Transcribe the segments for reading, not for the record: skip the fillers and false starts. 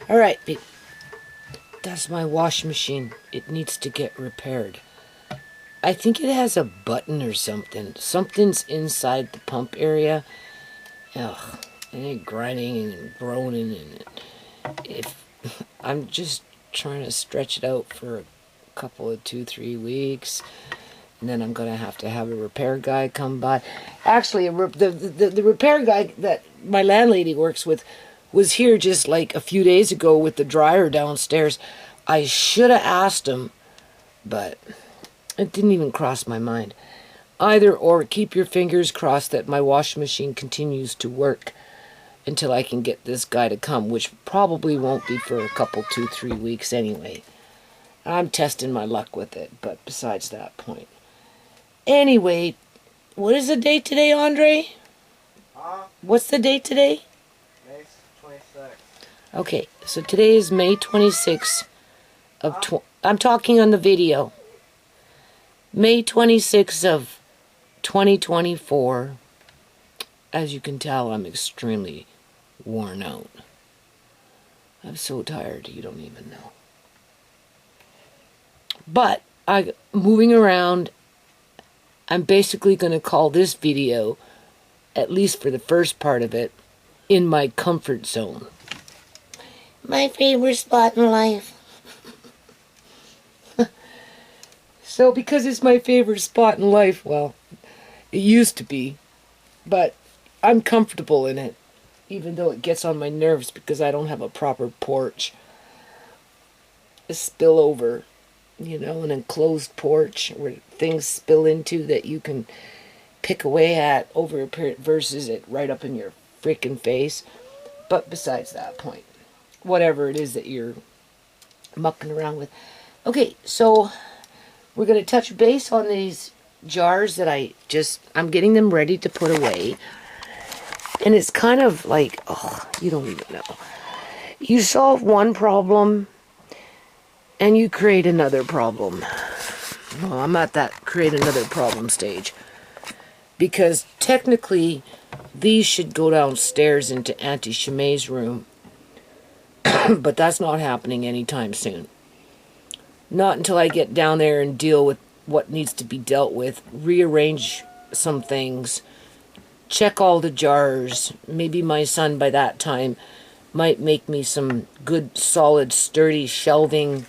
Alright, that's my washing machine. It needs to get repaired. I think it has a button or something. Something's inside the pump area. Ugh, and it grinding and groaning, and if I'm just trying to stretch it out for a couple of 2-3 weeks, and then I'm gonna have a repair guy come by. Actually, the repair guy that my landlady works with was here just like a few days ago with the dryer downstairs. I should have asked him, but it didn't even cross my mind. Either or, keep your fingers crossed that my washing machine continues to work until I can get this guy to come, which probably won't be for a couple, 2-3 weeks anyway. I'm testing my luck with it, but besides that point. Anyway, what is the date today, Andre? What's the date today? May 26th. Okay, so today is May 26th of I'm talking on the video. May 26th of 2024. As you can tell, I'm extremely worn out. I'm so tired, you don't even know. But I'm moving around. I'm basically going to call this video, at least for the first part of it, in my comfort zone. My favorite spot in life. So because it's my favorite spot in life, well, it used to be, but I'm comfortable in it, even though it gets on my nerves because I don't have a proper porch. A spillover, an enclosed porch where things spill into that you can pick away at over a period versus it right up in your freaking face. But besides that point, whatever it is that you're mucking around with. Okay, so we're going to touch base on these jars that I'm getting them ready to put away. And it's kind of like, you don't even know. You solve one problem and you create another problem. Well, I'm at that create another problem stage. Because technically, these should go downstairs into Auntie Shamay's room. But that's not happening anytime soon. Not until I get down there and deal with what needs to be dealt with, rearrange some things, check all the jars. Maybe my son by that time might make me some good, solid, sturdy shelving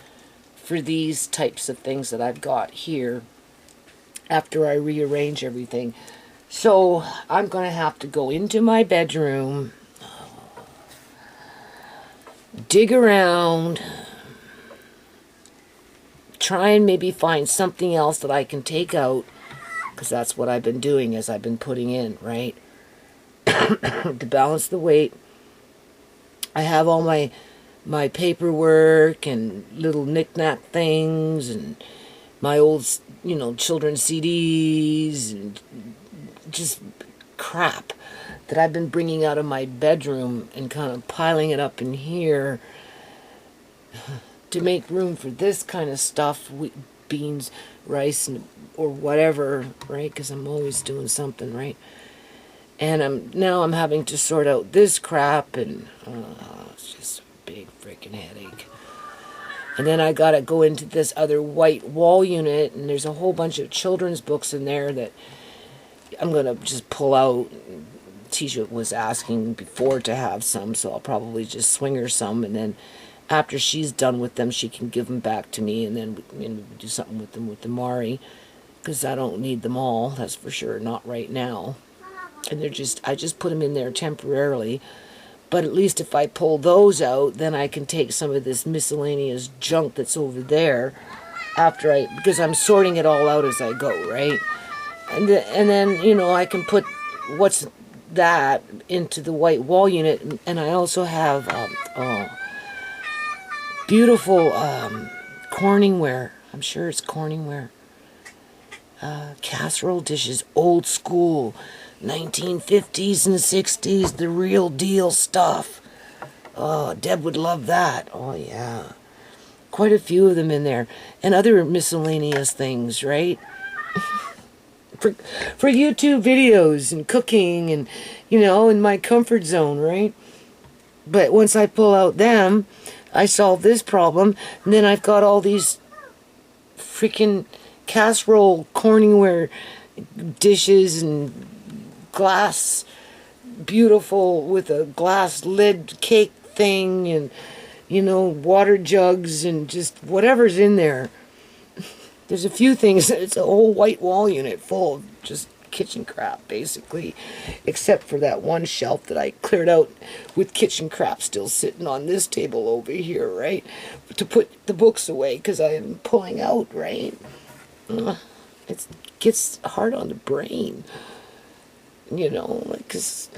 for these types of things that I've got here after I rearrange everything. So I'm going to have to go into my bedroom, dig around, try and maybe find something else that I can take out, because that's what I've been doing as I've been putting in, right? To balance the weight. I have all my paperwork and little knick-knack things and my old, children's CDs and just crap that I've been bringing out of my bedroom and kind of piling it up in here to make room for this kind of stuff, beans, rice, or whatever, right? Because I'm always doing something, right? And now I'm having to sort out this crap, and it's just a big freaking headache. And then I gotta go into this other white wall unit, and there's a whole bunch of children's books in there that I'm gonna just pull out. Tisha was asking before to have some, so I'll probably just swing her some, and then after she's done with them, she can give them back to me, and then we do something with them with the Mari, because I don't need them all, that's for sure, not right now. And I just put them in there temporarily, but at least if I pull those out, then I can take some of this miscellaneous junk that's over there because I'm sorting it all out as I go, right? And then, I can put what's that into the white wall unit, and I also have, beautiful Corningware. I'm sure it's Corningware. Casserole dishes, old school, 1950s and 60s, the real deal stuff. Oh, Deb would love that. Oh, yeah. Quite a few of them in there. And other miscellaneous things, right? for YouTube videos and cooking and, in my comfort zone, right? But once I pull out them, I solve this problem, and then I've got all these freaking casserole corningware dishes and glass, beautiful with a glass lid cake thing, and water jugs and just whatever's in there. There's a few things. It's a whole white wall unit full of just kitchen crap, basically, except for that one shelf that I cleared out with kitchen crap still sitting on this table over here, right, to put the books away because I am pulling out, right. It gets hard on the brain, because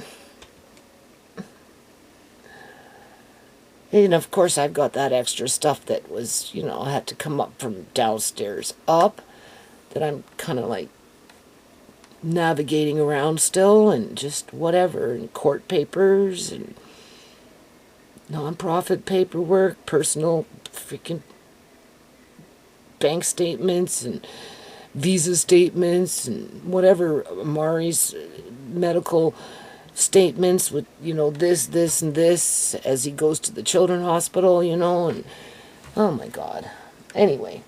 and of course I've got that extra stuff that was, I had to come up from downstairs up, that I'm kind of like navigating around still, and just whatever, and court papers and non-profit paperwork, personal freaking bank statements and visa statements and whatever, Mari's medical statements with, this, and this as he goes to the children's hospital, and oh my God. Anyway.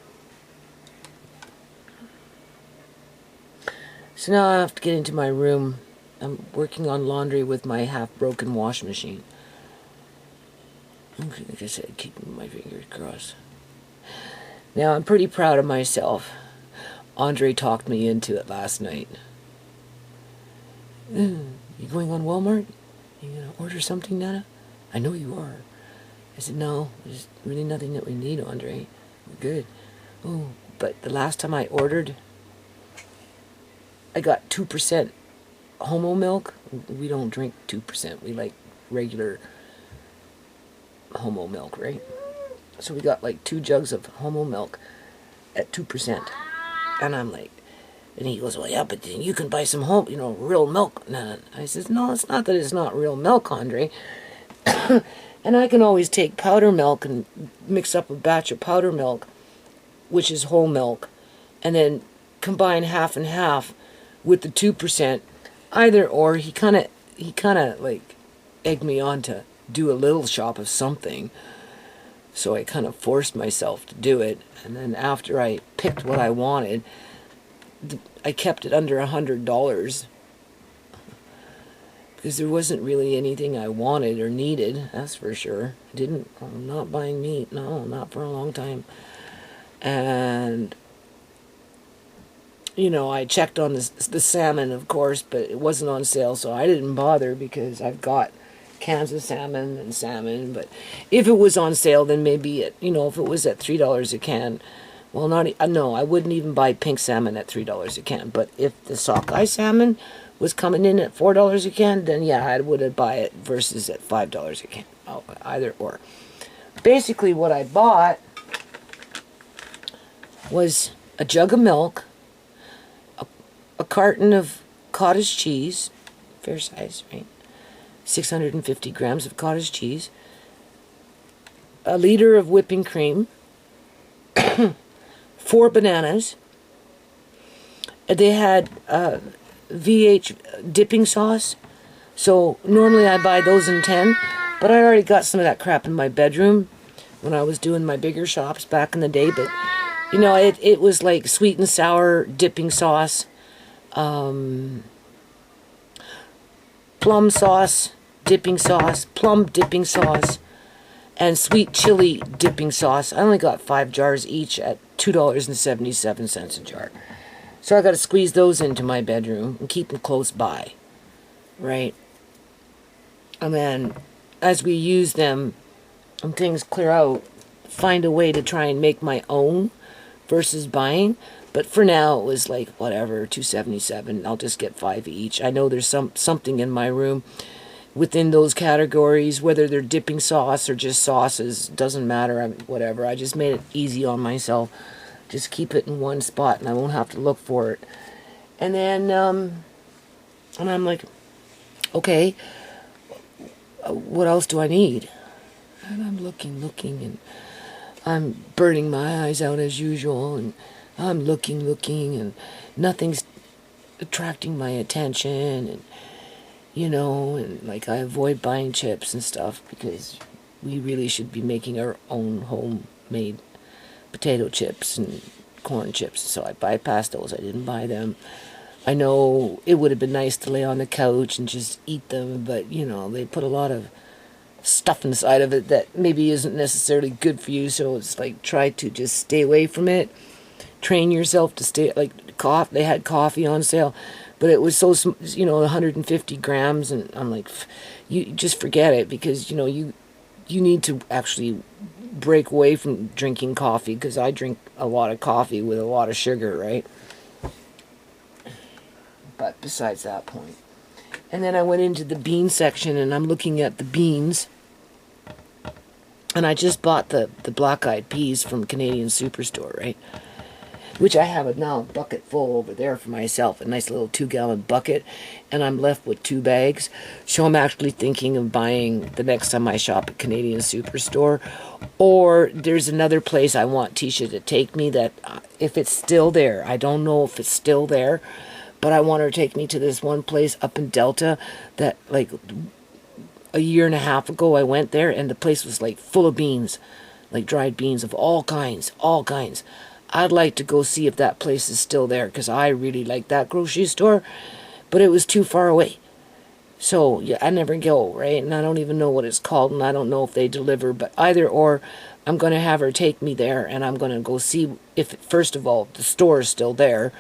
So now I have to get into my room. I'm working on laundry with my half-broken washing machine. Like I said, keeping my fingers crossed. Now, I'm pretty proud of myself. Andre talked me into it last night. You going on Walmart? You gonna order something, Nana? I know you are. I said, no, there's really nothing that we need, Andre. We're good. Oh, but the last time I ordered, I got 2% homo milk. We don't drink 2%. We like regular homo milk, right? So we got like 2 jugs of homo milk at 2%. And I'm like, and he goes, well, yeah, but then you can buy some real milk. No. I says, no, it's not that it's not real milk, Andre. And I can always take powder milk and mix up a batch of powder milk, which is whole milk, and then combine half and half with the 2%. Either or, he kind of like egged me on to do a little shop of something. So I kind of forced myself to do it. And then after I picked what I wanted, I kept it under $100. Because there wasn't really anything I wanted or needed, that's for sure. I'm not buying meat, no, not for a long time. And, I checked on the salmon, of course, but it wasn't on sale, so I didn't bother because I've got cans of salmon, but if it was on sale, then maybe if it was at $3 a can, well, no, I wouldn't even buy pink salmon at $3 a can, but if the sockeye salmon was coming in at $4 a can, then yeah, I would buy it versus at $5 a can. Oh, either or. Basically, what I bought was a jug of milk, a carton of cottage cheese, fair size, right? 650 grams of cottage cheese, a liter of whipping cream, 4 bananas. They had VH dipping sauce, so normally I buy those in 10, but I already got some of that crap in my bedroom when I was doing my bigger shops back in the day. But it was like sweet and sour dipping sauce, plum sauce, dipping sauce, plum dipping sauce, and sweet chili dipping sauce. I only got 5 jars each at $2.77 a jar. So I got to squeeze those into my bedroom and keep them close by, right? And then as we use them and things clear out, find a way to try and make my own versus buying. But for now, it was like, whatever, $2.77. I'll just get 5 each. I know there's something in my room within those categories, whether they're dipping sauce or just sauces, doesn't matter, whatever. I just made it easy on myself. Just keep it in one spot and I won't have to look for it. And then, and I'm like, okay, what else do I need? And I'm looking, and I'm burning my eyes out as usual, and I'm looking, and nothing's attracting my attention, you know, and like I avoid buying chips and stuff because we really should be making our own homemade potato chips and corn chips. So I bypassed those. I didn't buy them. I know it would have been nice to lay on the couch and just eat them, but you know, they put a lot of stuff inside of it that maybe isn't necessarily good for you. So it's like try to just stay away from it. Train yourself to stay, like they had coffee on sale, but it was so, you know, 150 grams, and I'm like, you just forget it, because you know you need to actually break away from drinking coffee, because I drink a lot of coffee with a lot of sugar, right? But besides that point, and then I went into the bean section and I'm looking at the beans, and I just bought the black-eyed peas from Canadian Superstore, right? Which I have now a bucket full over there for myself, a nice little 2-gallon bucket, and I'm left with 2 bags. So I'm actually thinking of buying the next time I shop at Canadian Superstore. Or there's another place I want Tisha to take me that, if it's still there, I don't know if it's still there, but I want her to take me to this one place up in Delta that, like, a year and a half ago I went there, and the place was like full of beans, like dried beans of all kinds, all kinds. I'd like to go see if that place is still there, because I really like that grocery store, but it was too far away. So, yeah, I never go, right? And I don't even know what it's called, and I don't know if they deliver, but either or, I'm going to have her take me there, and I'm going to go see if, first of all, the store is still there,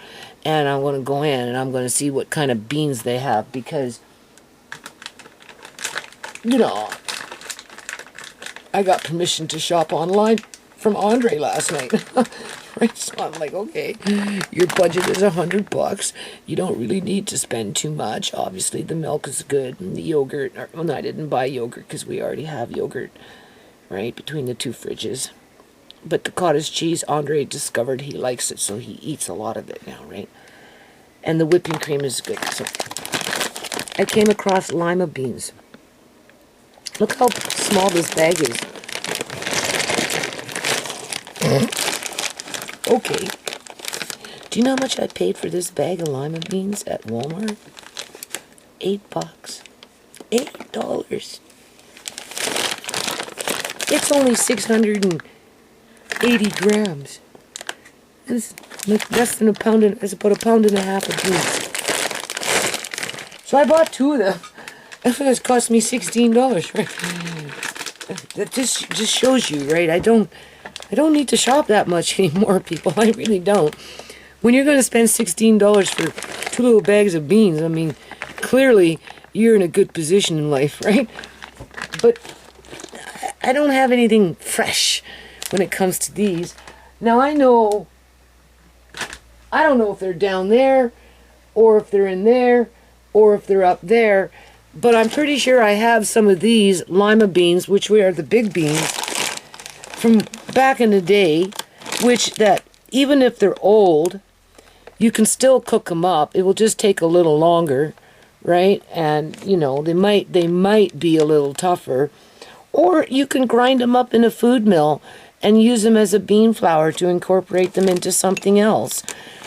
and I'm going to go in, and I'm going to see what kind of beans they have, because, you know, I got permission to shop online from Andre last night. Right, so I'm like, okay, your budget is $100. You don't really need to spend too much. Obviously, the milk is good, and the yogurt. Well, no, I didn't buy yogurt because we already have yogurt, right, between the 2 fridges. But the cottage cheese, Andre discovered he likes it, so he eats a lot of it now, right? And the whipping cream is good. So I came across lima beans. Look how small this bag is. Okay. Do you know how much I paid for this bag of lima beans at Walmart? $8. $8. It's only 680 grams. It's like less than a pound, it's about a pound and a half of beans. So I bought 2 of them. It's cost me $16, right? That just shows you, right? I don't need to shop that much anymore, people. I really don't. When you're going to spend $16 for 2 little bags of beans, I mean, clearly you're in a good position in life, right? But I don't have anything fresh when it comes to these. Now, I don't know if they're down there, or if they're in there, or if they're up there, but I'm pretty sure I have some of these lima beans, which are the big beans, from back in the day, which that even if they're old, you can still cook them up. It will just take a little longer, right? And you know, they might be a little tougher, or you can grind them up in a food mill and use them as a bean flour to incorporate them into something else.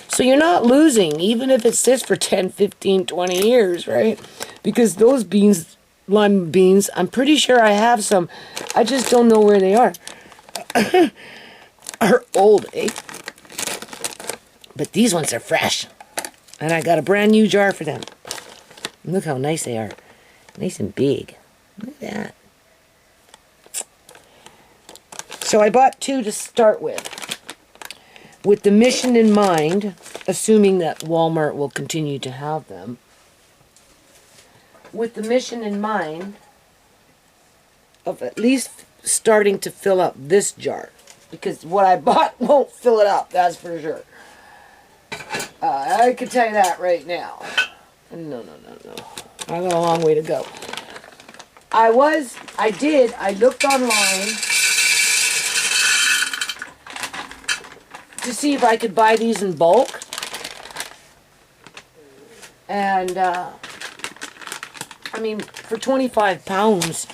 So you're not losing, even if it sits for 10, 15, 20 years, right? Because those beans, lima beans, I'm pretty sure I have some. I just don't know where they are. Are old, eh? But these ones are fresh. And I got a brand new jar for them. Look how nice they are. Nice and big. Look at that. So I bought 2 to start with the mission in mind, assuming that Walmart will continue to have them. With the mission in mind of at least starting to fill up this jar, because what I bought won't fill it up, that's for sure. I can tell you that right now. No. I got a long way to go. I looked online to see if I could buy these in bulk. And, I mean, for 25 pounds,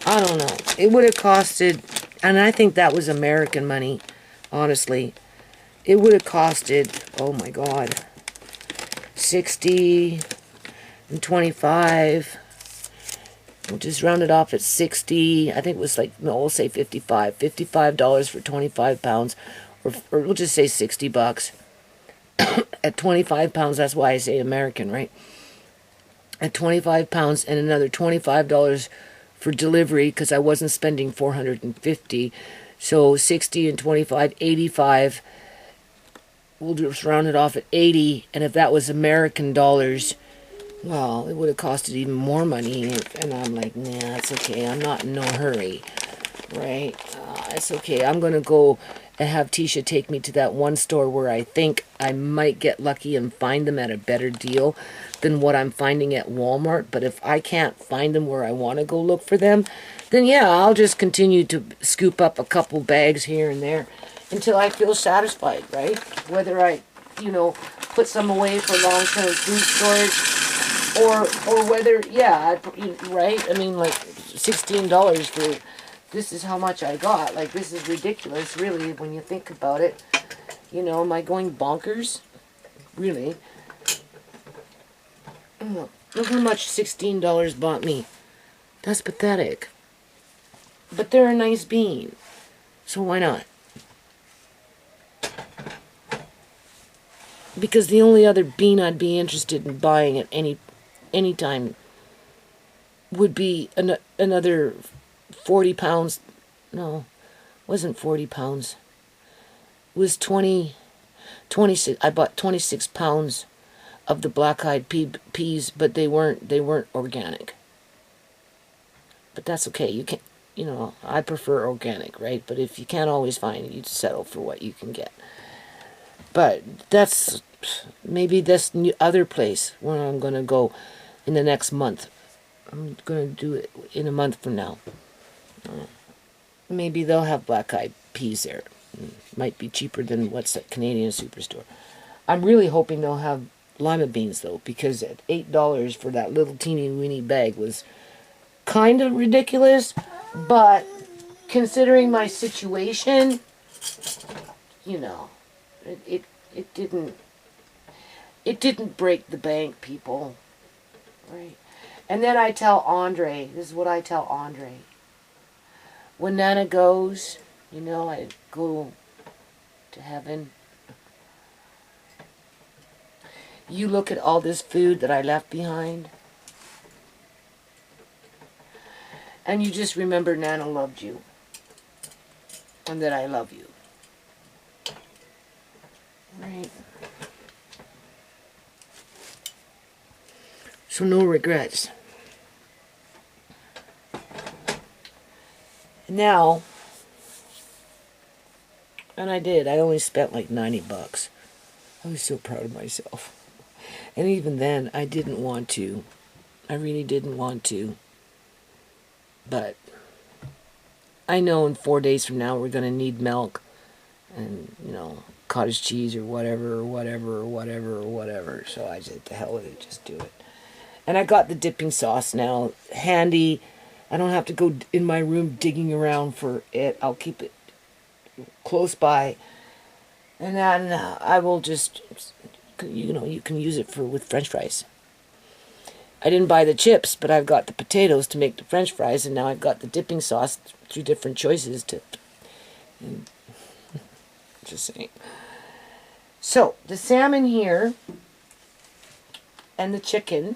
I don't know. It would have costed, and I think that was American money, honestly. It would have costed, oh my God, 60, and 25. We'll just round it off at 60. I think it was like, no, we'll say 55. $55 for 25 pounds. Or we'll just say 60 bucks. At 25 pounds, that's why I say American, right? At 25 pounds and another $25 for delivery because I wasn't spending $450. So 60 and 25, 85. We'll just round it off at 80. And if that was American dollars, well, it would have costed even more money. And I'm like, nah, it's okay. I'm not in no hurry, right? It's okay. I'm going to go and have Tisha take me to that one store where I think I might get lucky and find them at a better deal than what I'm finding at Walmart. But if I can't find them where I want to go look for them, then yeah, I'll just continue to scoop up a couple bags here and there until I feel satisfied, right? Whether I, put some away for long-term food storage or whether, yeah, right? I mean, like $16 for... This is how much I got. Like, this is ridiculous, really, when you think about it. Am I going bonkers? Really? Oh, look how much $16 bought me. That's pathetic. But they're a nice bean. So why not? Because the only other bean I'd be interested in buying at any time would be another 40 pounds. No, wasn't 40 pounds. It was 26. I bought 26 pounds of the black-eyed peas, but they weren't organic. But that's okay. You can, I prefer organic, right? But if you can't always find it, you settle for what you can get. But that's maybe this other place where I'm going to go in the next month. I'm going to do it in a month from now. Maybe they'll have black-eyed peas there. Might be cheaper than what's at Canadian Superstore. I'm really hoping they'll have lima beans, though, because at $8 for that little teeny-weeny bag was kind of ridiculous, but considering my situation, it didn't break the bank, people, right? And then I tell Andre, this is what I tell Andre. When Nana goes, I go to heaven. You look at all this food that I left behind, and you just remember Nana loved you, and that I love you. Right? So no regrets. Now, and I did. I only spent like 90 bucks. I was so proud of myself. And even then, I didn't want to. I really didn't want to. But I know in 4 days from now we're going to need milk and, cottage cheese or whatever. So I said, to hell with it, just do it. And I got the dipping sauce now handy. I don't have to go in my room digging around for it. I'll keep it close by. And then I will just, you can use it with French fries. I didn't buy the chips, but I've got the potatoes to make the French fries, and now I've got the dipping sauce, 3 different choices to... Just saying. So, the salmon here, and the chicken,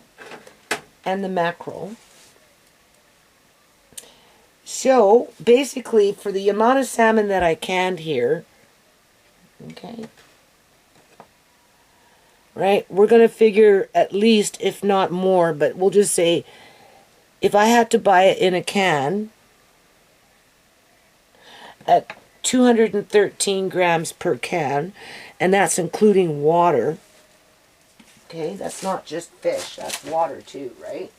and the mackerel. So, basically, for the amount of salmon that I canned here, okay, right, we're going to figure at least, if not more, but we'll just say, if I had to buy it in a can, at 213 grams per can, and that's including water, okay, that's not just fish, that's water too, right?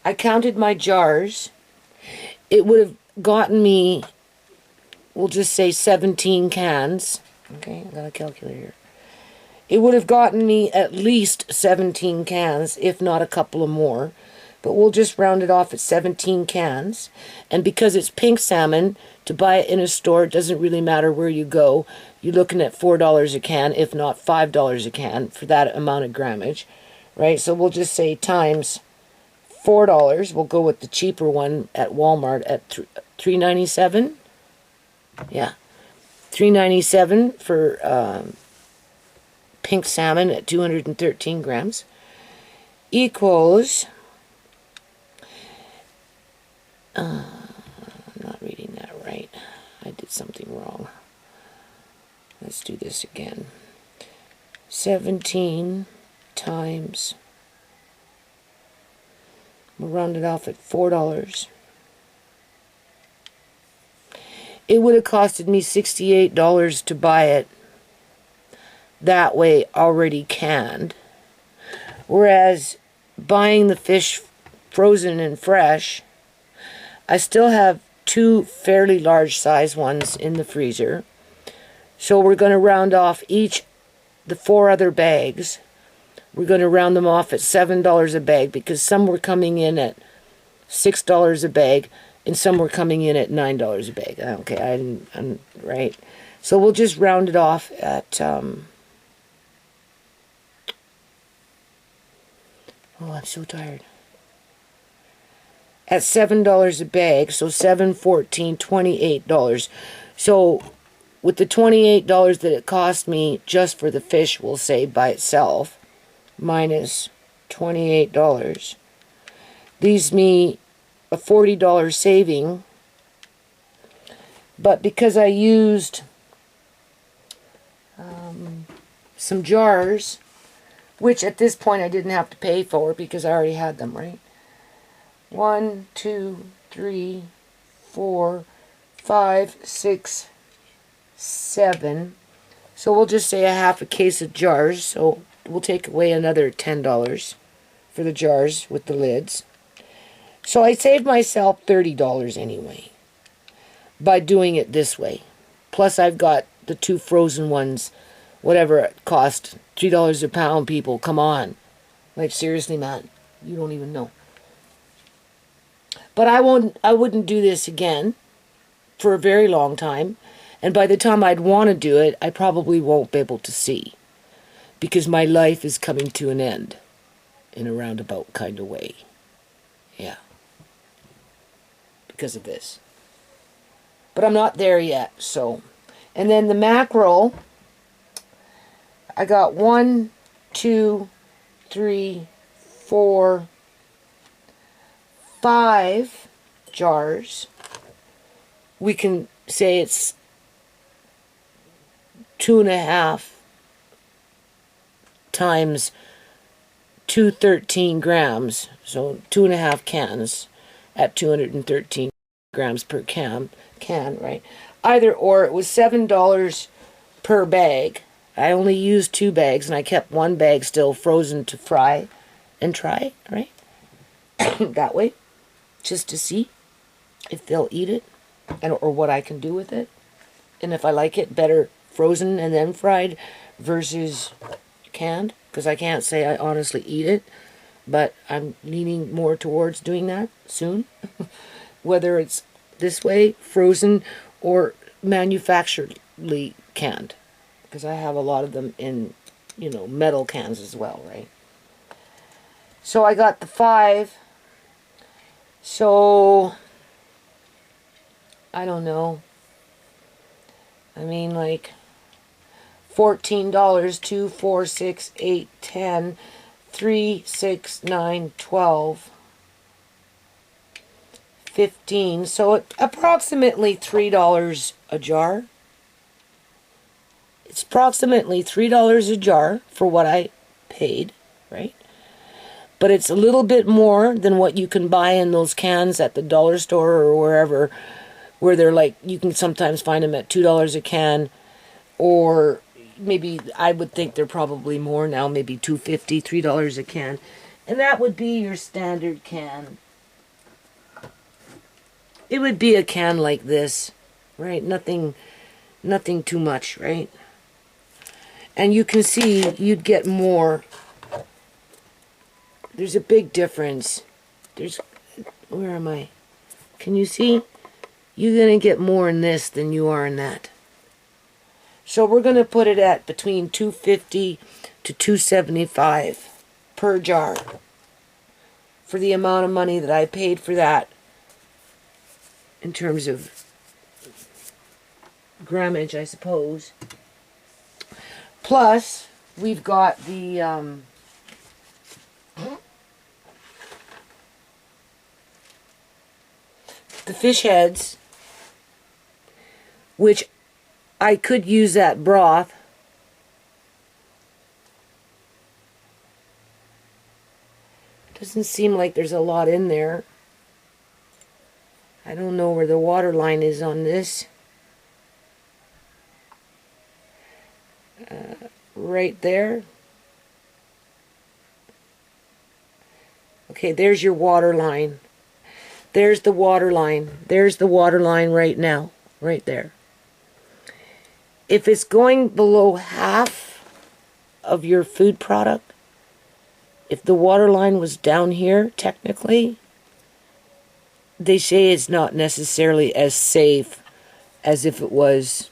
I counted my jars. It would have gotten me, we'll just say 17 cans. Okay, I got a calculator here. It would have gotten me at least 17 cans, if not a couple of more, but we'll just round it off at 17 cans. And because it's pink salmon, to buy it in a store, it doesn't really matter where you go. You're looking at $4 a can, if not $5 a can, for that amount of grammage, right? So we'll just say times $4. We'll go with the cheaper one at Walmart at $3.97. Yeah, $3.97 for pink salmon at 213 grams equals, I'm not reading that right. I did something wrong. Let's do this again. 17 times, we'll round it off at $4. It would have costed me $68 to buy it that way, already canned. Whereas buying the fish frozen and fresh, I still have 2 fairly large size ones in the freezer. So we're going to round off the 4 other bags. We're going to round them off at $7 a bag, because some were coming in at $6 a bag and some were coming in at $9 a bag. Okay, I'm right. So we'll just round it off at oh, I'm so tired. At $7 a bag, so 7, 14, $28. So with the $28 that it cost me just for the fish, we'll say by itself, minus $28, leaves me a $40 saving. But because I used some jars, which at this point I didn't have to pay for because I already had them, right? 1, 2, 3, 4, 5, 6, 7. So we'll just say a half a case of jars. So we'll take away another $10 for the jars with the lids. So I saved myself $30 anyway by doing it this way. Plus I've got the 2 frozen ones, whatever it cost, $3 a pound, people, come on. Like, seriously, man, you don't even know. But I wouldn't do this again for a very long time. And by the time I'd want to do it, I probably won't be able to see. Because my life is coming to an end in a roundabout kind of way. Yeah. Because of this. But I'm not there yet, so. And then the mackerel, I got 1, 2, 3, 4, 5 jars. We can say it's 2.5 times 213 grams, so 2.5 cans at 213 grams per can, right? Either or, it was $7 per bag. I only used 2 bags, and I kept 1 bag still frozen to fry and try, right? That way, just to see if they'll eat it, or what I can do with it, and if I like it better frozen and then fried versus canned, because I can't say I honestly eat it, but I'm leaning more towards doing that soon. Whether it's this way, frozen, or manufacturedly canned, because I have a lot of them in, metal cans as well, right? So I got the 5. So I don't know. I mean, like $14, 2, 4, 6, 8, 10, 3, 6, 9, 12, 15. So approximately $3 a jar. It's approximately $3 a jar for what I paid, right? But it's a little bit more than what you can buy in those cans at the dollar store or wherever, where they're like, you can sometimes find them at $2 a can, or maybe, I would think they're probably more now, maybe $2.50, $3 a can. And that would be your standard can. It would be a can like this, right? Nothing too much, right? And you can see you'd get more. There's a big difference where am I? Can you see? You're going to get more in this than you are in that. So we're going to put it at between 250 to 275 per jar for the amount of money that I paid for that in terms of grammage, I suppose. Plus, we've got the fish heads, which I could use that broth. Doesn't seem like there's a lot in there. I don't know where the water line is on this. Right there. Okay, there's your water line. There's the water line. There's the water line right now. Right there. If it's going below half of your food product, if the water line was down here, technically, they say it's not necessarily as safe as if it was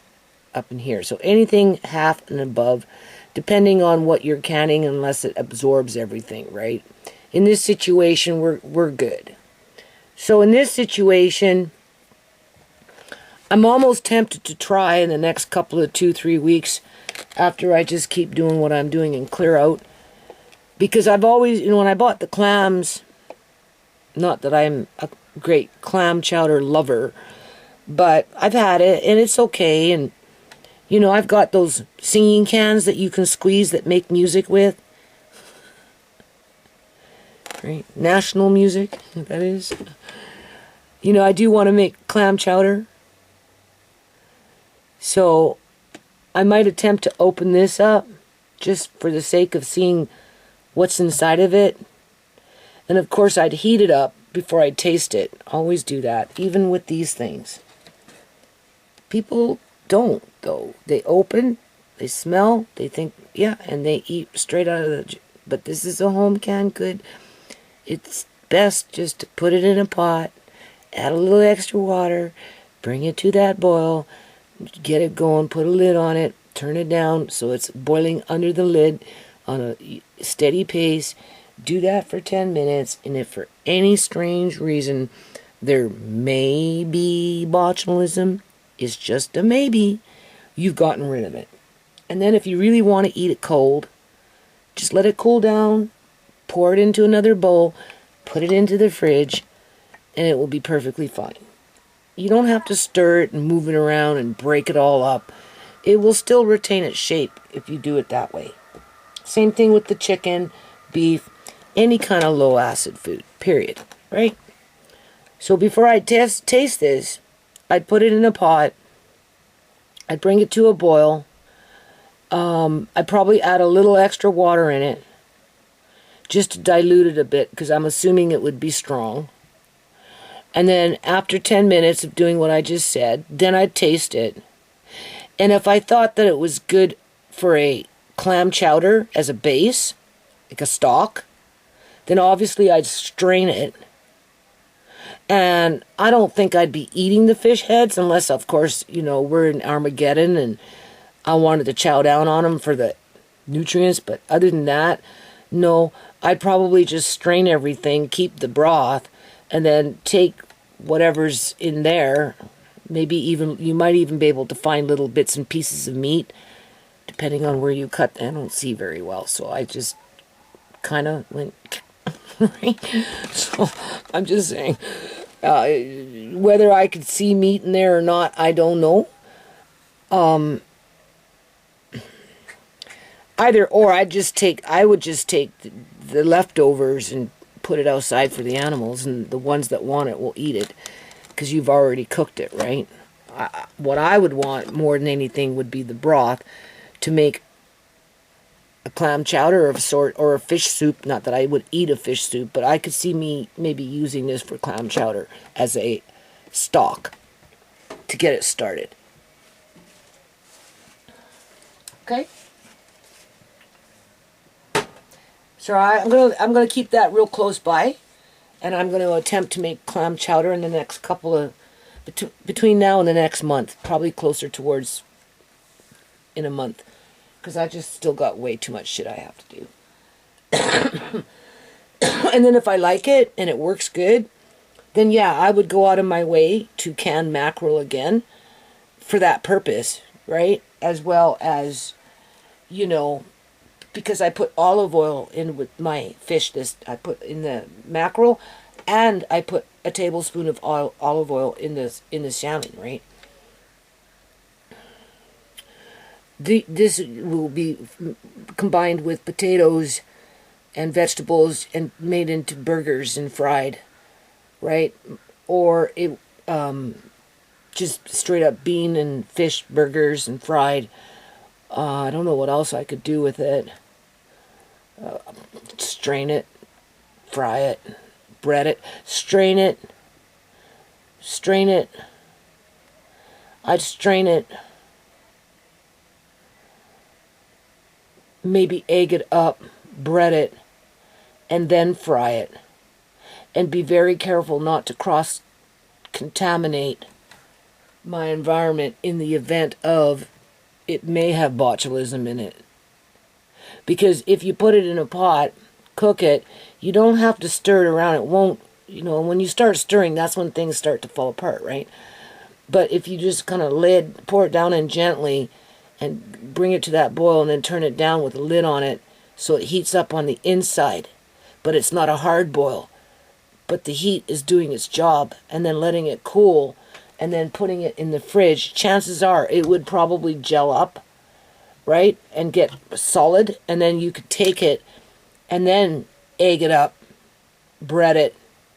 up in here. So anything half and above, depending on what you're canning, unless it absorbs everything, right? In this situation, we're good. So in this situation, I'm almost tempted to try in the next couple of 2-3 weeks after I just keep doing what I'm doing and clear out. Because I've always, when I bought the clams, not that I'm a great clam chowder lover, but I've had it and it's okay. And, I've got those singing cans that you can squeeze that make music with. Right? National music, that is. I do want to make clam chowder. So I might attempt to open this up just for the sake of seeing what's inside of it. And of course I'd heat it up before I taste it. Always do that, even with these things. People don't, though. They open, they smell, they think, yeah, and they eat straight out of the... But this is a home canned good. It's best just to put it in a pot, add a little extra water, bring it to that boil, get it going, put a lid on it, turn it down so it's boiling under the lid on a steady pace. Do that for 10 minutes, and if for any strange reason there may be botulism, it's just a maybe, you've gotten rid of it. And then if you really want to eat it cold, just let it cool down, pour it into another bowl, put it into the fridge, and it will be perfectly fine. You don't have to stir it and move it around and break it all up. It will still retain its shape if you do it that way. Same thing with the chicken, beef, any kind of low acid food, period, right? So before I taste this, I'd put it in a pot, I'd bring it to a boil, I'd probably add a little extra water in it, just to dilute it a bit, because I'm assuming it would be strong. And then after 10 minutes of doing what I just said, then I'd taste it. And if I thought that it was good for a clam chowder as a base, like a stock, then obviously I'd strain it. And I don't think I'd be eating the fish heads unless, of course, we're in Armageddon and I wanted to chow down on them for the nutrients. But other than that, no, I'd probably just strain everything, keep the broth, and then take whatever's in there. Maybe even, you might even be able to find little bits and pieces of meat, depending on where you cut. I don't see very well, so I just kind of went, right? So I'm just saying, whether I could see meat in there or not, I don't know. Either or, I would just take the leftovers and put it outside for the animals, and the ones that want it will eat it, because you've already cooked it, right? What I would want more than anything would be the broth to make a clam chowder of a sort, or a fish soup. Not that I would eat a fish soup, but I could see me maybe using this for clam chowder as a stock to get it started. Okay. So I'm gonna keep that real close by, And I'm going to attempt to make clam chowder in the next couple of, between now and the next month, probably closer towards in a month, because I just still got way too much shit I have to do. And then if I like it and it works good, then yeah, I would go out of my way to can mackerel again for that purpose, right? As well as, you know, because I put olive oil in with my fish. I put in the mackerel, and I put a tablespoon of olive oil in the salmon, right? This will be combined with potatoes and vegetables and made into burgers and fried, right? Or it just straight up bean and fish burgers and fried. I don't know what else I could do with it. Strain it, fry it, bread it, strain it. I'd strain it, maybe egg it up, bread it, and then fry it. And be very careful not to cross-contaminate my environment in the event of it may have botulism in it. Because if you put it in a pot, cook it, you don't have to stir it around. It won't, when you start stirring, that's when things start to fall apart, right? But if you just kind of pour it down in gently and bring it to that boil and then turn it down with a lid on it so it heats up on the inside. But it's not a hard boil. But the heat is doing its job, and then letting it cool and then putting it in the fridge, chances are it would probably gel up, right, and get solid, and then you could take it and then egg it up, bread it,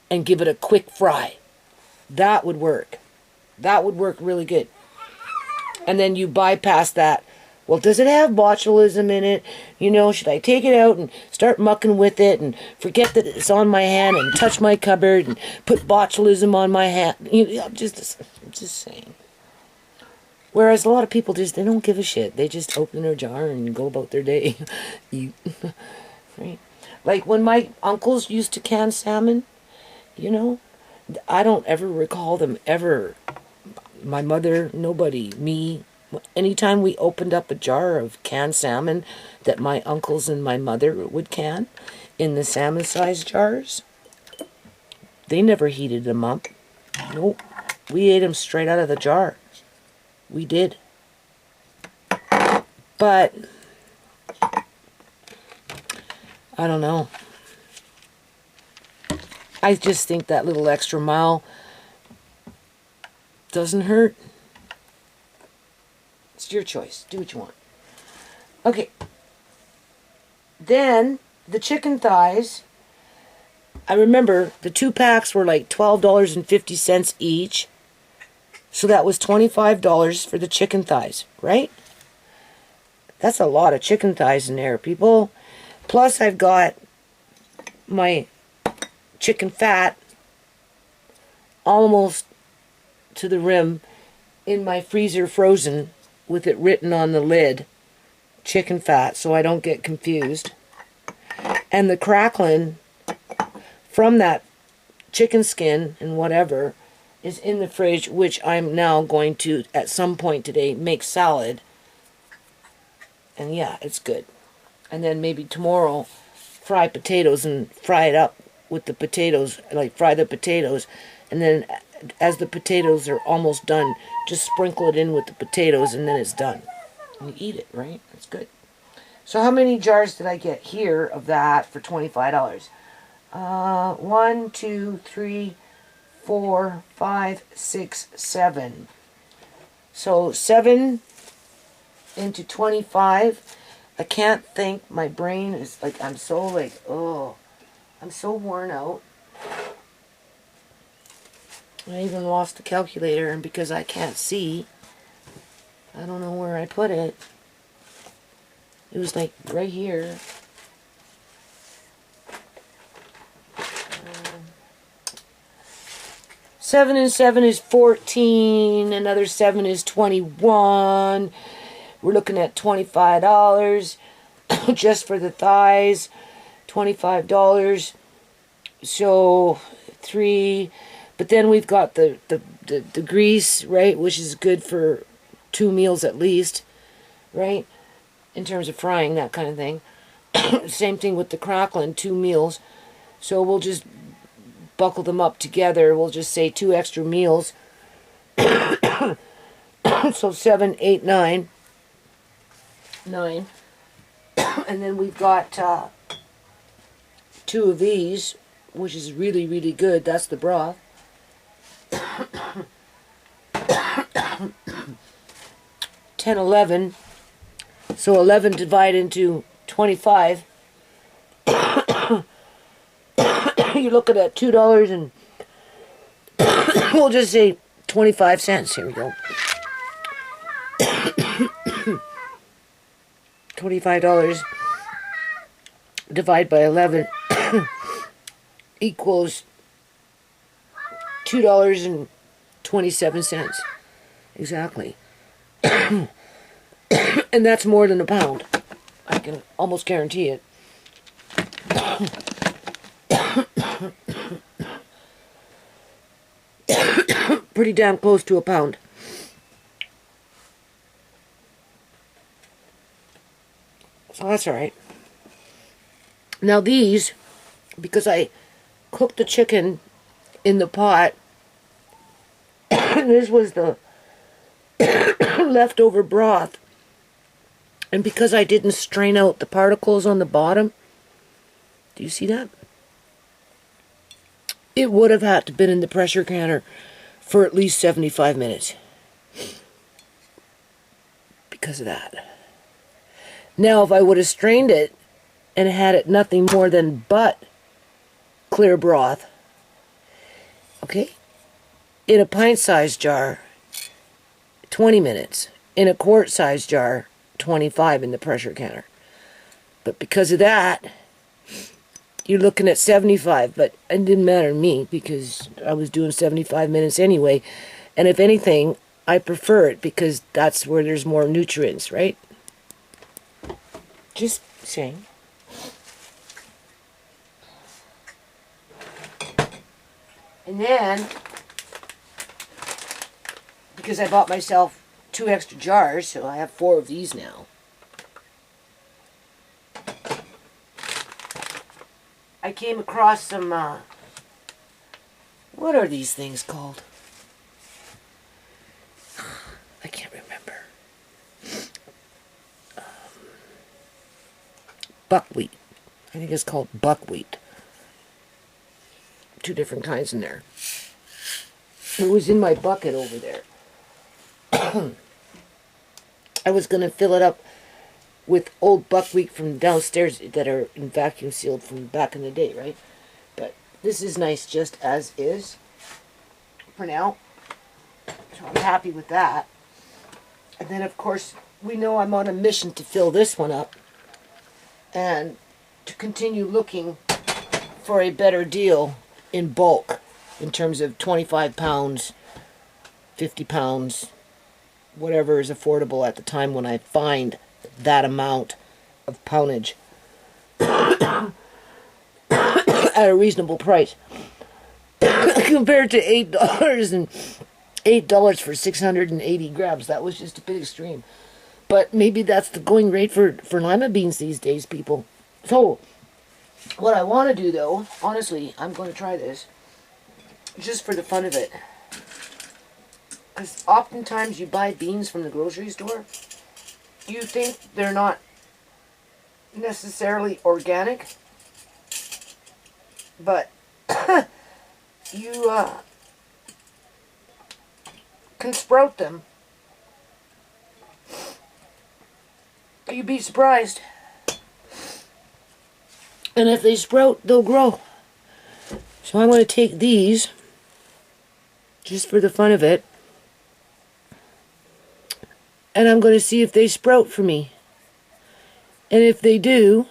and give it a quick fry. That would work. That would work really good. And then you bypass that. Well, does it have botulism in it? Should I take it out and start mucking with it and forget that it's on my hand and touch my cupboard and put botulism on my hand? I'm just saying. Whereas a lot of people they don't give a shit. They just open their jar and go about their day. Right? Like when my uncles used to can salmon, I don't ever recall them ever. My mother, nobody, me. Anytime we opened up a jar of canned salmon that my uncles and my mother would can in the salmon-sized jars, they never heated them up. Nope. We ate them straight out of the jar. We did. But I don't know. I just think that little extra mile doesn't hurt. It's your choice. Do what you want. Okay. Then, the chicken thighs. I remember the 2 packs were like $12.50 each. So that was $25 for the chicken thighs, right? That's a lot of chicken thighs in there, people. Plus, I've got my chicken fat almost to the rim in my freezer frozen with it written on the lid, chicken fat, so I don't get confused. And the crackling from that chicken skin and whatever is in the fridge, which I'm now going to, at some point today, make salad. And yeah, it's good. And then maybe tomorrow, fry potatoes and fry it up with the potatoes, like fry the potatoes, and then as the potatoes are almost done, just sprinkle it in with the potatoes, and then it's done. And you eat it, right? It's good. So how many jars did I get here of that for $25? 1, 2, 3, 4, 5, 6, 7. So 7 into 25. I can't think. My brain is like, I'm so worn out. I even lost the calculator, and because I can't see, I don't know where I put it. It was like right here. 7 and 7 is 14. Another 7 is 21. We're looking at $25 just for the thighs. $25. So 3, but then we've got the grease, right, which is good for 2 meals at least, right, in terms of frying, that kind of thing. Same thing with the crackling, 2 meals. So we'll just buckle them up together. We'll just say 2 extra meals. So 7, 8, 9. 9. And then we've got 2 of these, which is really, really good. That's the broth. 10, 11. So 11 divided into 25. You're looking at $2 and we'll just say 25 cents. Here we go. $25 divided by 11 equals $2.27. Exactly. And that's more than a pound. I can almost guarantee it. Pretty damn close to a pound. So that's alright. Now these, because I cooked the chicken in the pot, and this was the leftover broth, and because I didn't strain out the particles on the bottom, do you see that? It would have had to been in the pressure canner for at least 75 minutes. Because of that. Now, if I would have strained it and had it nothing more than but clear broth, okay, in a pint-sized jar, 20 minutes. In a quart-sized jar, 25 in the pressure canner. But because of that, you're looking at 75, but it didn't matter to me because I was doing 75 minutes anyway. And if anything, I prefer it because that's where there's more nutrients, right? Just saying. And then, because I bought myself 2 extra jars, so I have 4 of these now. I came across some, what are these things called? I can't remember. Buckwheat. I think it's called buckwheat. 2 different kinds in there. It was in my bucket over there. I was going to fill it up with old buckwheat from downstairs that are in vacuum sealed from back in the day, right? But this is nice just as is for now. So I'm happy with that. And then, of course, we know I'm on a mission to fill this one up and to continue looking for a better deal in bulk in terms of 25 pounds, 50 pounds, whatever is affordable at the time when I find that amount of poundage at a reasonable price compared to $8 and $8 for 680 grams. That was just a bit extreme, but maybe that's the going rate for lima beans these days, people. So what I want to do, though, honestly, I'm going to try this just for the fun of it, because oftentimes you buy beans from the grocery store, you think they're not necessarily organic, but you can sprout them. You'd be surprised. And if they sprout, they'll grow. So I'm going to take these, just for the fun of it, and I'm going to see if they sprout for me. And if they do,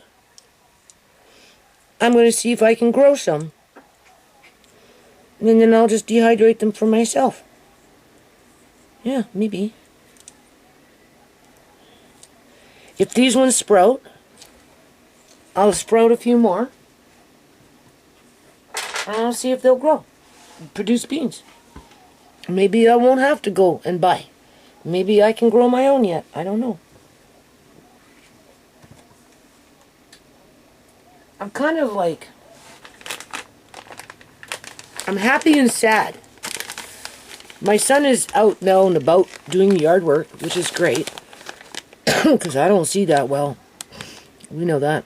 I'm going to see if I can grow some. And then I'll just dehydrate them for myself. Yeah, maybe. If these ones sprout, I'll sprout a few more. I'll see if they'll grow, produce beans. Maybe I won't have to go and buy. Maybe I can grow my own yet. I don't know. I'm kind of like, I'm happy and sad. My son is out now and about doing yard work, which is great. Because I don't see that well. We know that.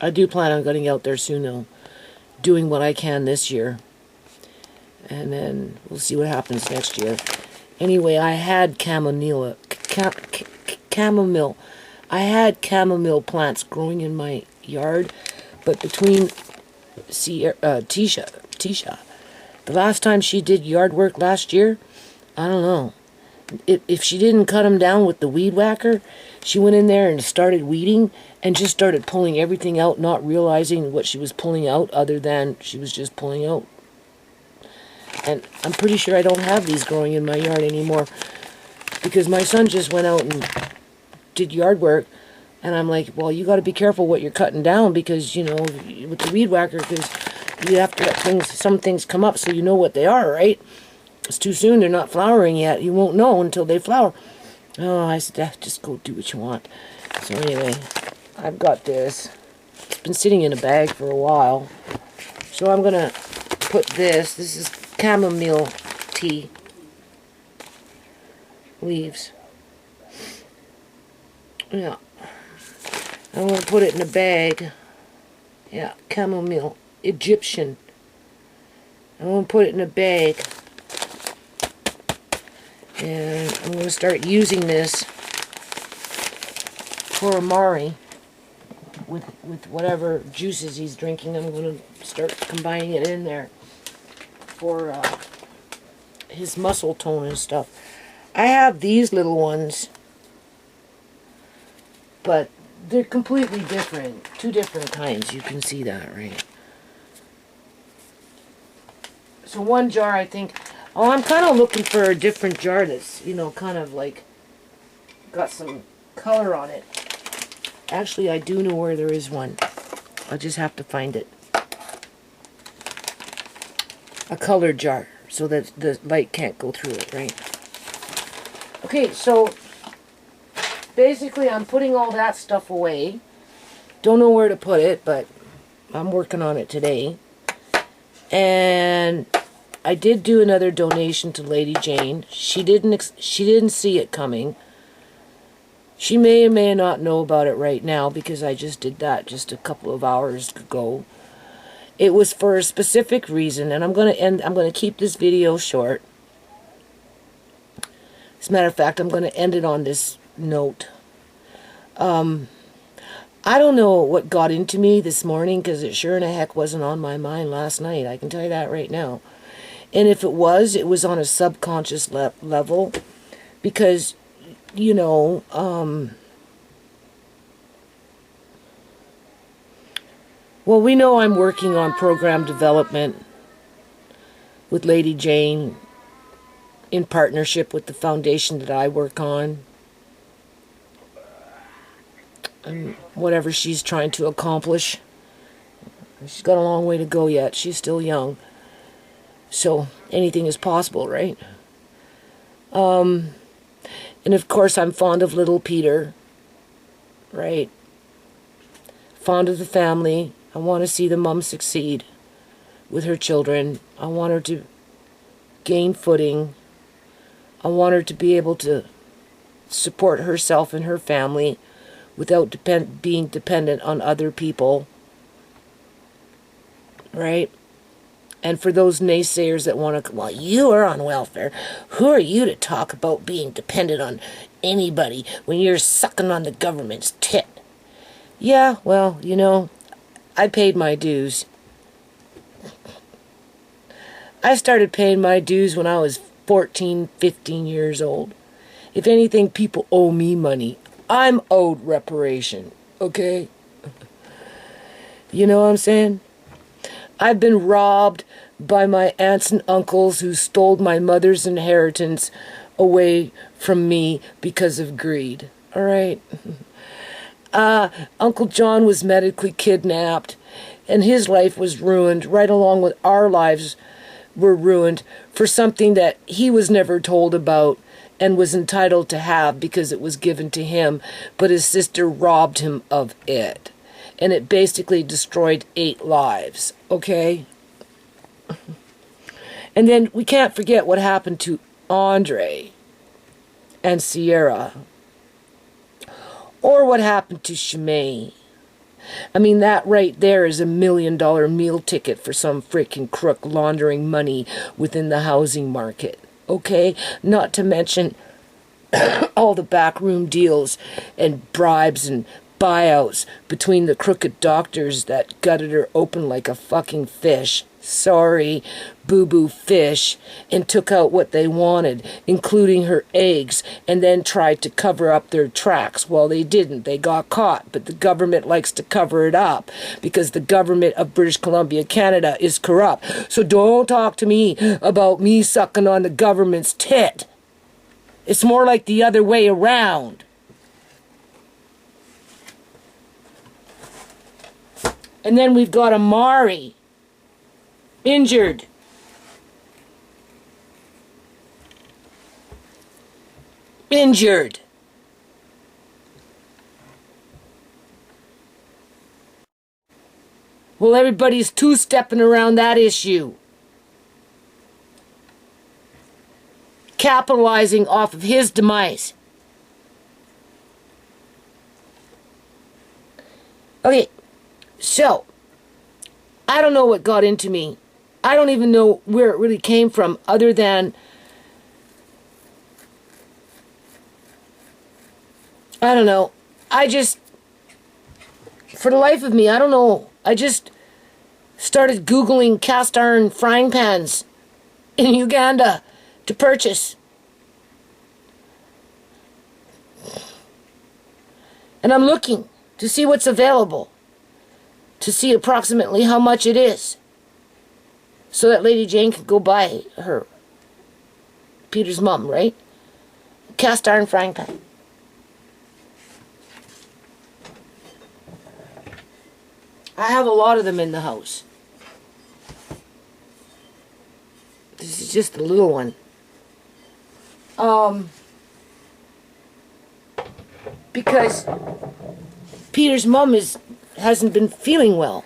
I do plan on getting out there soon though. Doing what I can this year. And then we'll see what happens next year. Anyway, I had chamomile. I had chamomile plants growing in my yard. But between Tisha, the last time she did yard work last year, I don't know. If she didn't cut them down with the weed whacker, she went in there and started weeding and just started pulling everything out, not realizing what she was pulling out other than she was just pulling out. And I'm pretty sure I don't have these growing in my yard anymore because my son just went out and did yard work. And I'm like, well, you got to be careful what you're cutting down because, you know, with the weed whacker, because you have to let some things come up so you know what they are, right? It's too soon. They're not flowering yet. You won't know until they flower. Oh, I said, just go do what you want. So anyway, I've got this. It's been sitting in a bag for a while. So I'm going to put this. This is chamomile tea leaves. Yeah. I'm going to put it in a bag. Yeah, chamomile. Egyptian. I'm going to put it in a bag. And I'm going to start using this for Amari with whatever juices he's drinking. I'm going to start combining it in there for his muscle tone and stuff. I have these little ones, but they're completely different. Two different kinds. You can see that, right? So one jar, I think... Oh, I'm kind of looking for a different jar that's, you know, kind of like got some color on it. Actually, I do know where there is one. I'll just have to find it. A colored jar so that the light can't go through it, right? Okay, so basically I'm putting all that stuff away. Don't know where to put it, but I'm working on it today. And I did do another donation to Lady Jane. She didn't see it coming. She may or may not know about it right now because I just did that just a couple of hours ago. It was for a specific reason, and I'm going to keep this video short. As a matter of fact, I'm going to end it on this note. I don't know what got into me this morning because it sure in the heck wasn't on my mind last night. I can tell you that right now. And if it was on a subconscious level because, you know, well, we know I'm working on program development with Lady Jane in partnership with the foundation that I work on. And whatever she's trying to accomplish. She's got a long way to go yet. She's still young. So anything is possible, right? And of course I'm fond of little Peter. Right? Fond of the family. I want to see the mom succeed with her children. I want her to gain footing. I want her to be able to support herself and her family without being dependent on other people. Right? And for those naysayers that want to, well, you are on welfare. Who are you to talk about being dependent on anybody when you're sucking on the government's tit? Yeah, well, you know, I paid my dues. I started paying my dues when I was 14, 15 years old. If anything, people owe me money. I'm owed reparation, okay? You know what I'm saying? I've been robbed by my aunts and uncles who stole my mother's inheritance away from me because of greed. All right? Uncle John was medically kidnapped, and his life was ruined, right along with our lives were ruined for something that he was never told about and was entitled to have because it was given to him, but his sister robbed him of it. And it basically destroyed 8 lives, okay? And then we can't forget what happened to Andre and Sierra. Or what happened to Shimei. I mean, that right there is $1 million meal ticket for some freaking crook laundering money within the housing market. Okay? Not to mention all the backroom deals and bribes and buyouts between the crooked doctors that gutted her open like a fucking fish. Sorry, boo-boo fish, and took out what they wanted, including her eggs, and then tried to cover up their tracks. Well, they didn't. They got caught, but the government likes to cover it up because the government of British Columbia, Canada is corrupt. So don't talk to me about me sucking on the government's tit. It's more like the other way around. And then we've got Amari. Injured. Injured. Well, everybody's two-stepping around that issue. Capitalizing off of his demise. Okay, so, I don't know what got into me. I don't even know where it really came from, other than I don't know. For the life of me, I don't know. I just started Googling cast iron frying pans in Uganda to purchase. And I'm looking to see what's available, to see approximately how much it is, so that Lady Jane can go buy her, Peter's mom, right? Cast iron frying pan. I have a lot of them in the house. This is just a little one. Because Peter's mom hasn't been feeling well.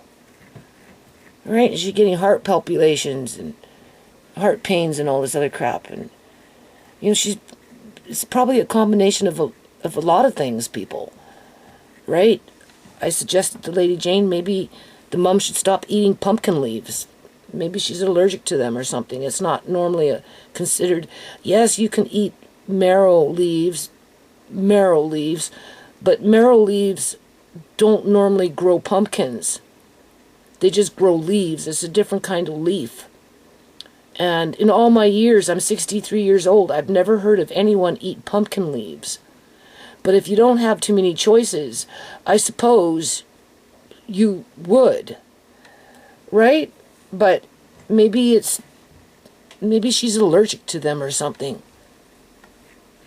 Right? She's getting heart palpitations and heart pains and all this other crap. And, it's probably a combination of a lot of things, people. Right? I suggested to Lady Jane maybe the mom should stop eating pumpkin leaves. Maybe she's allergic to them or something. It's not normally considered. Yes, you can eat marrow leaves, but marrow leaves don't normally grow pumpkins. They just grow leaves. It's a different kind of leaf. And in all my years, I'm 63 years old, I've never heard of anyone eat pumpkin leaves. But if you don't have too many choices, I suppose you would. Right? But maybe she's allergic to them or something.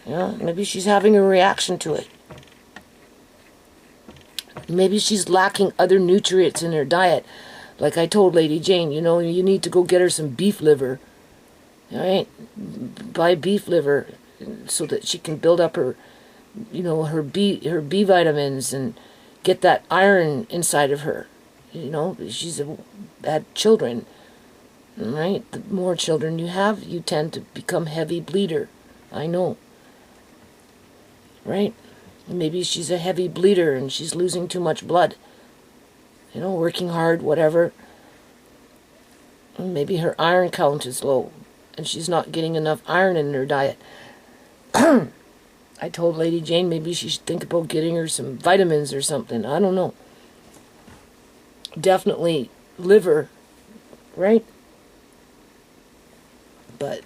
Maybe she's having a reaction to it. Maybe she's lacking other nutrients in her diet. Like I told Lady Jane, you need to go get her some beef liver. All right? Buy beef liver so that she can build up her, her B vitamins and get that iron inside of her. She's had children. All right? The more children you have, you tend to become heavy bleeder. I know. Right? Maybe she's a heavy bleeder and she's losing too much blood. Working hard, whatever. Maybe her iron count is low and she's not getting enough iron in her diet. I told Lady Jane maybe she should think about getting her some vitamins or something. I don't know. Definitely liver, right? But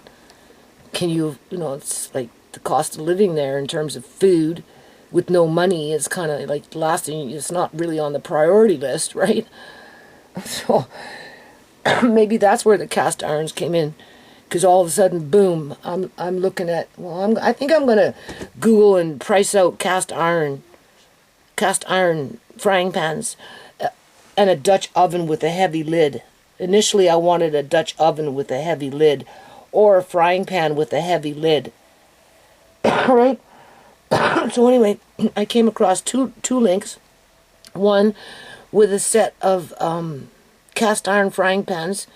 can you, it's like the cost of living there in terms of food with no money is kind of like the last thing. It's not really on the priority list, right? So maybe that's where the cast irons came in, because all of a sudden, boom! I'm looking at. Well, I think I'm gonna Google and price out cast cast iron frying pans and a Dutch oven with a heavy lid. Initially, I wanted a Dutch oven with a heavy lid or a frying pan with a heavy lid. All right? So anyway, I came across two links. One with a set of cast iron frying pans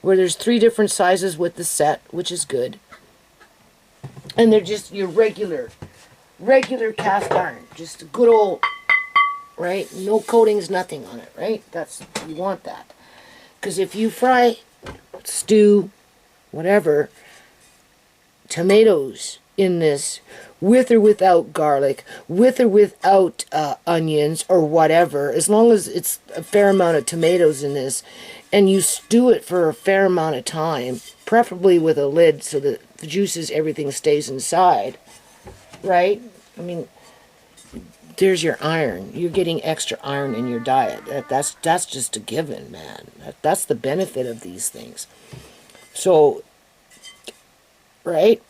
where there's 3 different sizes with the set, which is good. And they're just your regular cast iron. Just a good old, right? No coatings, nothing on it, right? You want that. Because if you fry, stew, whatever, tomatoes in this, with or without garlic, with or without onions or whatever, as long as it's a fair amount of tomatoes in this, and you stew it for a fair amount of time, preferably with a lid so that the juices, everything stays inside, right? I mean, there's your iron. You're getting extra iron in your diet. That's just a given, man. That's the benefit of these things. So, right?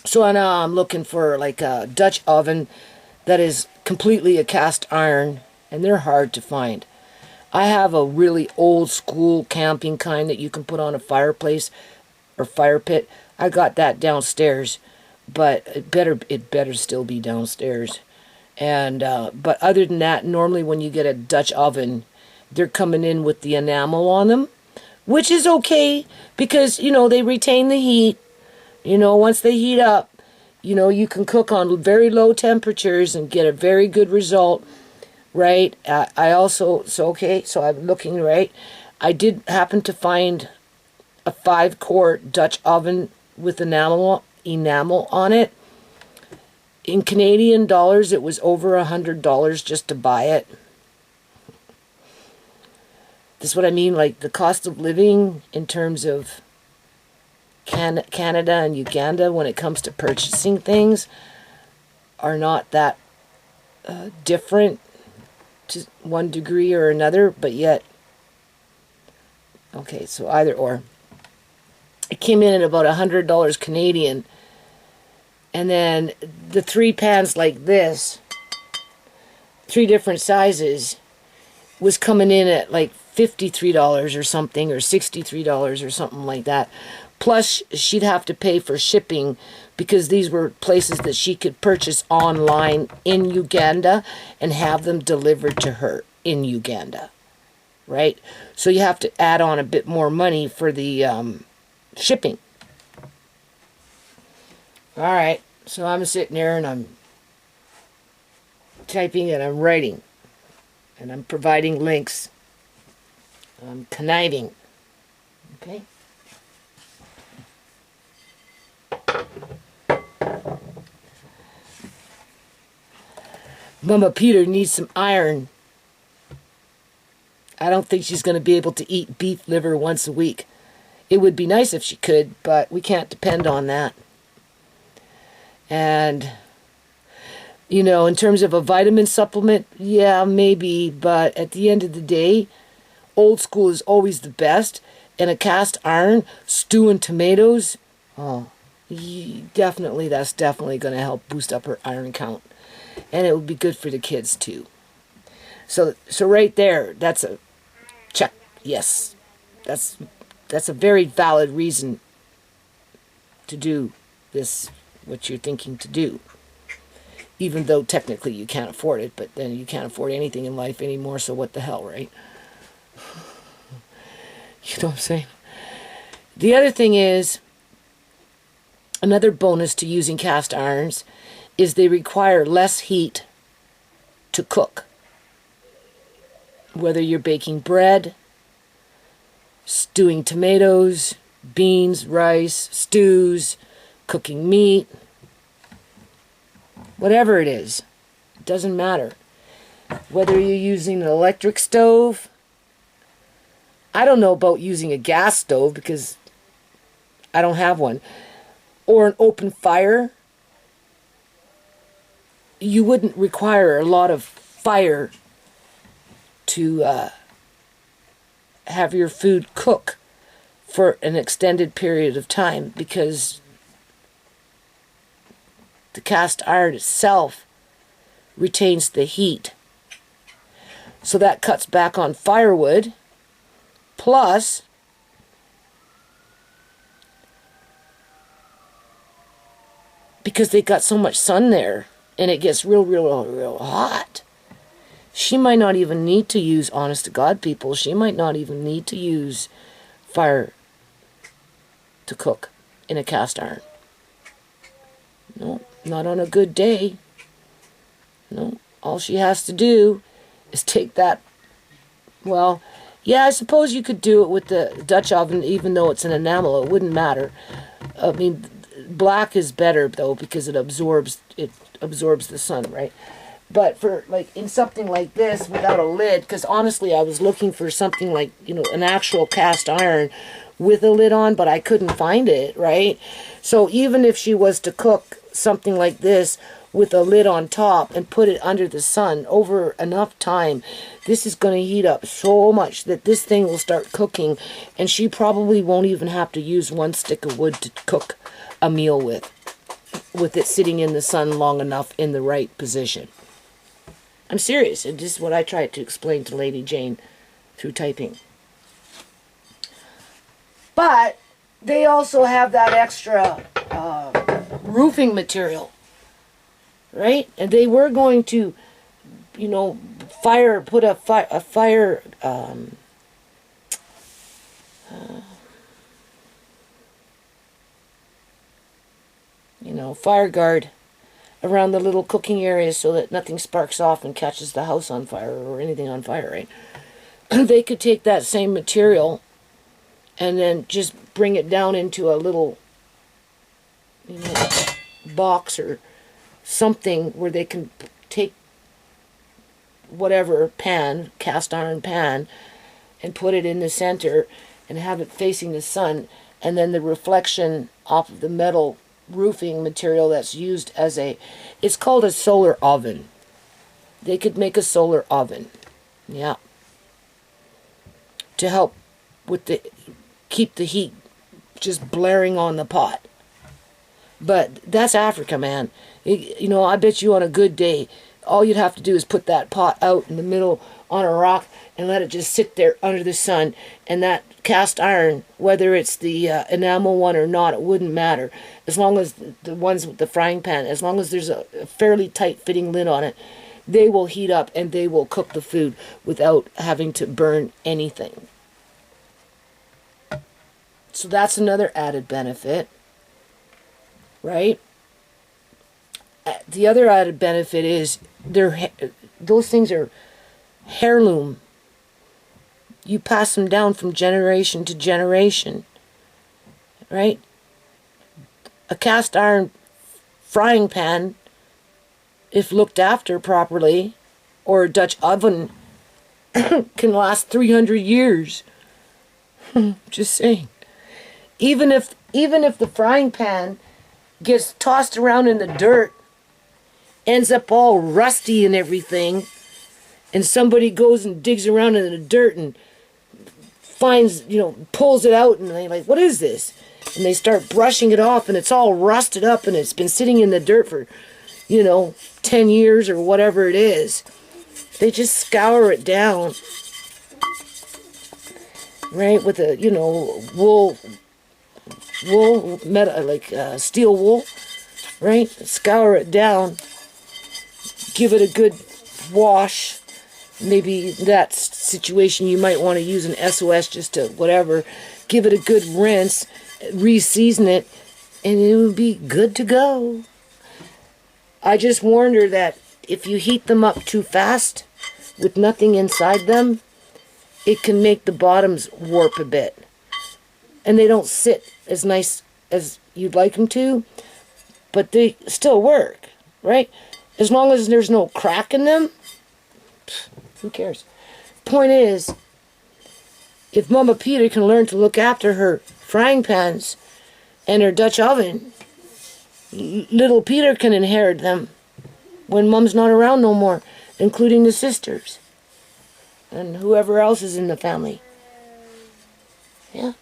So now I'm looking for like a Dutch oven that is completely a cast iron, and they're hard to find. I have a really old school camping kind that you can put on a fireplace or fire pit. I got that downstairs, but it better still be downstairs. And but other than that, normally when you get a Dutch oven, they're coming in with the enamel on them, which is okay because, you know, they retain the heat. You know, once they heat up, you know, you can cook on very low temperatures and get a very good result, right? I also, so I'm looking, right? I did happen to find a 5-quart Dutch oven with enamel on it. In Canadian dollars, it was over $100 just to buy it. This is what I mean, like the cost of living in terms of Canada and Uganda when it comes to purchasing things are not that different to one degree or another, but yet, okay, so either or. It came in at about $100 Canadian, and then the 3 pans like this, 3 different sizes, was coming in at like $53 or something, or $63 or something like that. Plus, she'd have to pay for shipping because these were places that she could purchase online in Uganda and have them delivered to her in Uganda, right? So you have to add on a bit more money for the shipping. All right, so I'm sitting there and I'm typing and I'm writing and I'm providing links. I'm conniving, okay? Mama Peter needs some iron. I don't think she's going to be able to eat beef liver once a week. It would be nice if she could, but we can't depend on that. And, you know, in terms of a vitamin supplement, yeah, maybe, but at the end of the day, old school is always the best. And a cast iron, stewing tomatoes, definitely, that's definitely going to help boost up her iron count. And it would be good for the kids too. So right there, that's a check. Yes, that's a very valid reason to do this, what you're thinking to do. Even though technically you can't afford it, but then you can't afford anything in life anymore, so what the hell, right? You know what I'm saying? The other thing is, another bonus to using cast irons is they require less heat to cook. Whether you're baking bread, stewing tomatoes, beans, rice, stews, cooking meat, whatever it is, it doesn't matter. Whether you're using an electric stove, I don't know about using a gas stove because I don't have one, or an open fire, you wouldn't require a lot of fire to have your food cook for an extended period of time because the cast iron itself retains the heat. So that cuts back on firewood. Plus, because they got so much sun there and it gets real hot, she might not even need to use, honest to God, people, she might not even need to use fire to cook in a cast iron. No, not on a good day. No, all she has to do is take that, well, yeah, I suppose you could do it with the Dutch oven, even though it's an enamel. It wouldn't matter. I mean, black is better, though, because it absorbs the sun, right? But for, like, in something like this, without a lid, because honestly, I was looking for something like, you know, an actual cast iron with a lid on, but I couldn't find it, right? So even if she was to cook something like this with a lid on top and put it under the sun over enough time, this is going to heat up so much that this thing will start cooking, and she probably won't even have to use one stick of wood to cook a meal with it sitting in the sun long enough in the right position. I'm serious. It's just what I tried to explain to Lady Jane through typing. But they also have that extra roofing material, right? And they were going to, you know, put a fire, you know, fire guard around the little cooking area so that nothing sparks off and catches the house on fire or anything on fire, right? They could take that same material and then just bring it down into a little, you know, box or something where they can take whatever pan, cast iron pan, and put it in the center and have it facing the sun, and then the reflection off of the metal roofing material that's used as it's called a solar oven. They could make a solar oven, yeah, to help with keep the heat just blaring on the pot. But that's Africa, man. You know, I bet you on a good day, all you'd have to do is put that pot out in the middle on a rock and let it just sit there under the sun, and that cast iron, whether it's the enamel one or not, it wouldn't matter. As long as the ones with the frying pan, as long as there's a fairly tight fitting lid on it, they will heat up and they will cook the food without having to burn anything. So that's another added benefit, right? The other added benefit is those things are heirloom. You pass them down from generation to generation, right? A cast iron frying pan, if looked after properly, or a Dutch oven, can last 300 years. Just saying. Even if the frying pan gets tossed around in the dirt, ends up all rusty and everything, and somebody goes and digs around in the dirt and finds, you know, pulls it out, and they're like, what is this? And they start brushing it off, and it's all rusted up, and it's been sitting in the dirt for, you know, 10 years or whatever it is. They just scour it down, right, with a, you know, steel wool, right? Scour it down, give it a good wash. Maybe that situation you might want to use an SOS just to whatever. Give it a good rinse, re-season it, and it would be good to go. I just warned her that if you heat them up too fast with nothing inside them, it can make the bottoms warp a bit. And they don't sit as nice as you'd like them to, but they still work, right? As long as there's no crack in them, who cares? Point is, if Mama Peter can learn to look after her frying pans and her Dutch oven, little Peter can inherit them when Mom's not around no more, including the sisters and whoever else is in the family. Yeah.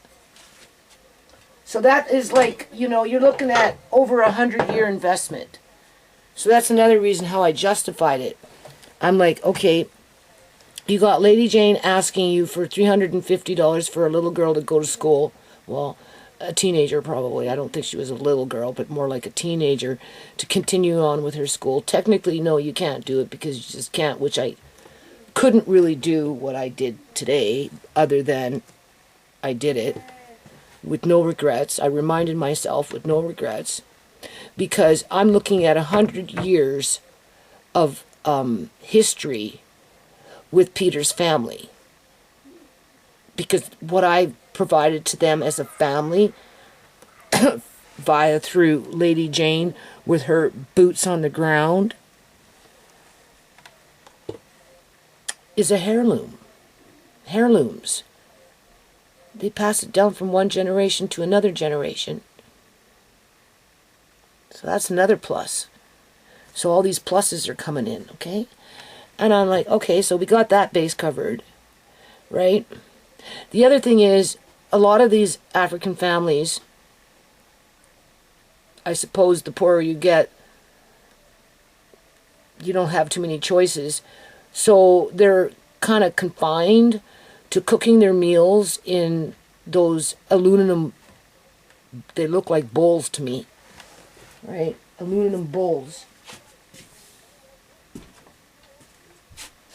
So that is like, you know, you're looking at over 100-year investment. So that's another reason how I justified it. I'm like, okay, you got Lady Jane asking you for $350 for a little girl to go to school. Well, a teenager probably. I don't think she was a little girl, but more like a teenager to continue on with her school. Technically, no, you can't do it because you just can't, which I couldn't really do what I did today other than I did it with no regrets. I reminded myself with no regrets because I'm looking at 100 years of history with Peter's family. Because what I provided to them as a family through Lady Jane with her boots on the ground is a heirloom. Heirlooms. They pass it down from one generation to another generation. So that's another plus. So all these pluses are coming in, okay? And I'm like, okay, so we got that base covered, right? The other thing is, a lot of these African families, I suppose the poorer you get, you don't have too many choices. So they're kind of confined to cooking their meals in those aluminum, they look like bowls to me, right? Aluminum bowls.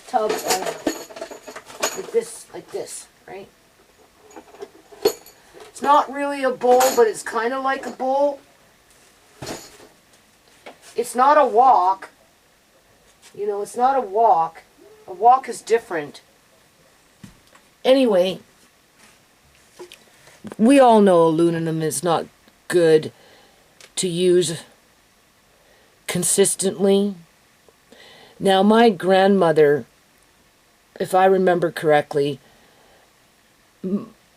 Tubs like this, right? It's not really a bowl, but it's kind of like a bowl. It's not a wok. You know, it's not a wok. A wok is different. Anyway, we all know aluminum is not good to use consistently. Now, my grandmother, if I remember correctly,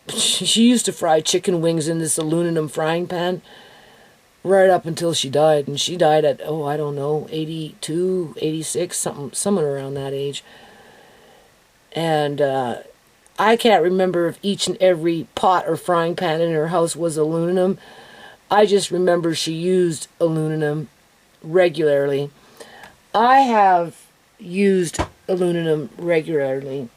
she used to fry chicken wings in this aluminum frying pan right up until she died. And she died at, I don't know, 82, 86, somewhere around that age. And I can't remember if each and every pot or frying pan in her house was aluminum. I just remember she used aluminum regularly. I have used aluminum regularly.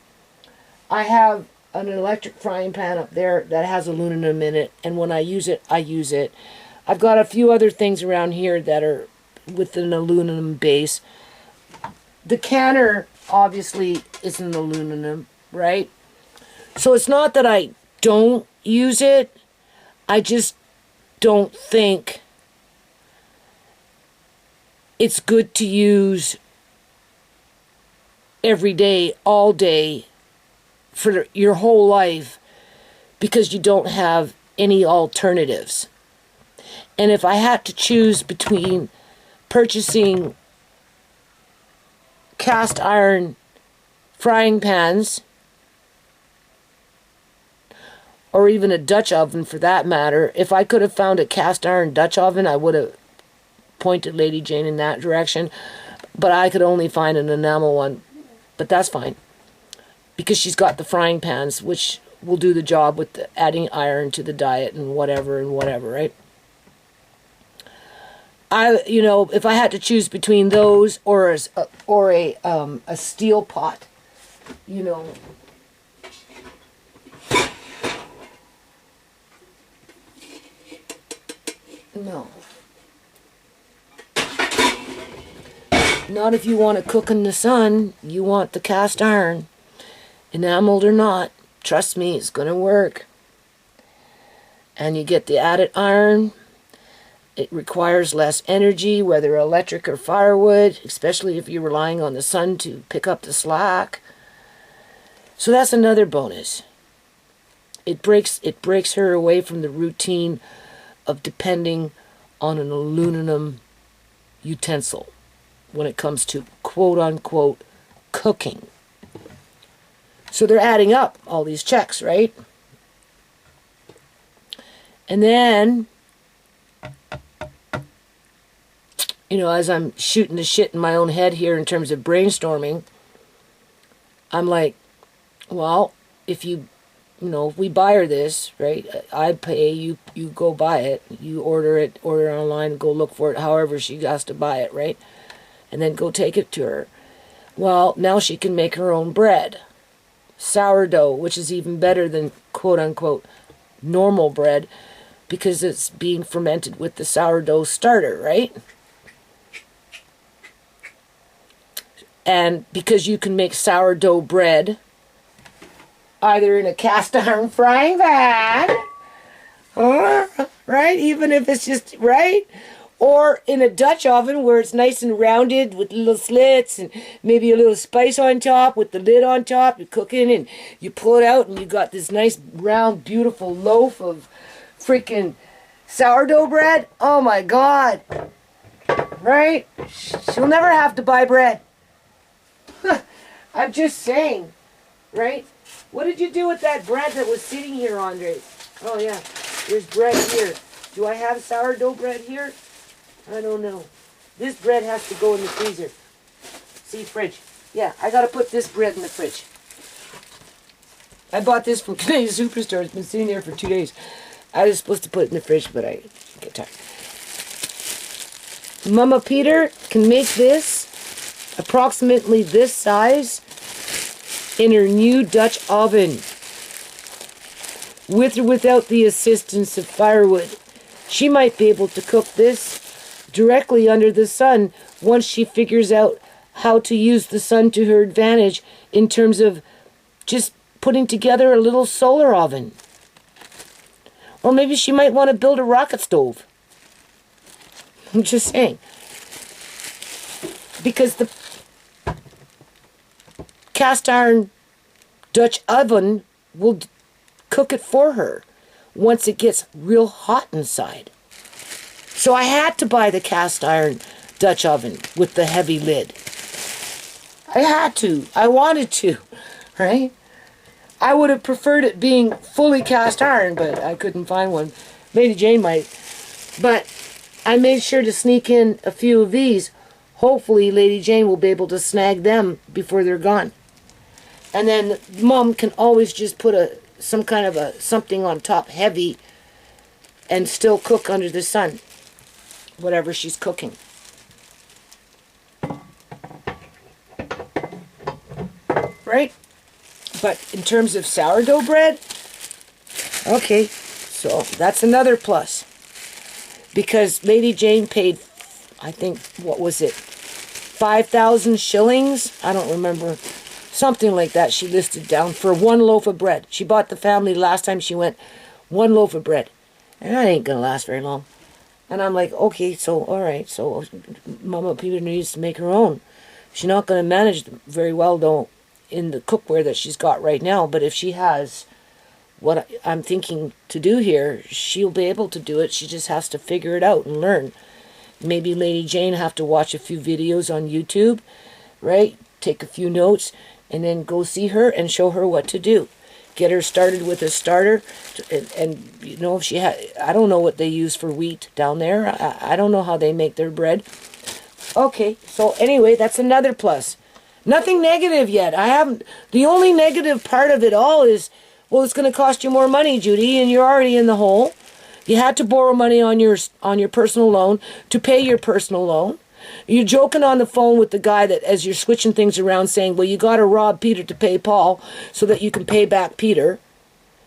I have an electric frying pan up there that has aluminum in it, and when I use it, I use it. I've got a few other things around here that are with an aluminum base. The canner obviously is an aluminum, right? So it's not that I don't use it, I just don't think it's good to use every day, all day, for your whole life, because you don't have any alternatives. And if I had to choose between purchasing cast iron frying pans, or even a Dutch oven for that matter, if I could have found a cast iron Dutch oven, I would have pointed Lady Jane in that direction. But I could only find an enamel one. But that's fine, because she's got the frying pans, which will do the job with adding iron to the diet and whatever, right? If I had to choose between those or a steel pot, no. Not if you want to cook in the sun. You want the cast iron, enameled or not. Trust me, it's going to work. And you get the added iron. It requires less energy, whether electric or firewood, especially if you're relying on the sun to pick up the slack. So that's another bonus. It breaks her away from the routine of depending on an aluminum utensil when it comes to quote-unquote cooking. So they're adding up, all these checks, right? And then, as I'm shooting the shit in my own head here in terms of brainstorming, I'm like, well, if if we buy her this, right, I pay, you go buy it, you order it online, go look for it, however she has to buy it, right? and then go take it to her. Well, now she can make her own bread. Sourdough, which is even better than quote-unquote normal bread, because it's being fermented with the sourdough starter, right? And because you can make sourdough bread either in a cast iron frying pan, right? Even if it's just, right? Or in a Dutch oven where it's nice and rounded with little slits and maybe a little spice on top with the lid on top. You're cooking and you pull it out and you got this nice round beautiful loaf of freaking sourdough bread. Oh my God. Right? She'll never have to buy bread. I'm just saying. Right? What did you do with that bread that was sitting here, Andre? Oh yeah, there's bread here. Do I have sourdough bread here? I don't know. This bread has to go in the freezer. See, fridge. Yeah, I gotta put this bread in the fridge. I bought this from Canadian Superstore. It's been sitting there for 2 days. I was supposed to put it in the fridge, but I get tired. Mama Peter can make this approximately this size in her new Dutch oven, with or without the assistance of firewood. She might be able to cook this directly under the sun once she figures out how to use the sun to her advantage in terms of just putting together a little solar oven. Or maybe she might want to build a rocket stove. I'm just saying. Because the cast iron Dutch oven will cook it for her once it gets real hot inside. So I had to buy the cast iron Dutch oven with the heavy lid. I had to. I wanted to, right? I would have preferred it being fully cast iron, but I couldn't find one. Lady Jane might. But I made sure to sneak in a few of these. Hopefully Lady Jane will be able to snag them before they're gone. And then Mom can always just put some kind of something on top heavy and still cook under the sun, whatever she's cooking. Right? But in terms of sourdough bread, okay, so that's another plus. Because Lady Jane paid, I think, what was it, 5,000 shillings? I don't remember. Something like that she listed down for one loaf of bread. She bought the family last time she went one loaf of bread. And that ain't going to last very long. And I'm like, okay, so, all right, so Mama Peter needs to make her own. She's not going to manage very well, though, in the cookware that she's got right now. But if she has what I'm thinking to do here, she'll be able to do it. She just has to figure it out and learn. Maybe Lady Jane have to watch a few videos on YouTube, right? Take a few notes, and then go see her and show her what to do. Get her started with a starter, and you know, if she I don't know what they use for wheat down there. I don't know how they make their bread. Okay, so anyway, that's another plus. Nothing negative yet. I haven't. The only negative part of it all is, well, it's going to cost you more money, Judy, and you're already in the hole. You had to borrow money on your personal loan to pay your personal loan. You're joking on the phone with the guy that, as you're switching things around, saying, well, you got to rob Peter to pay Paul so that you can pay back Peter.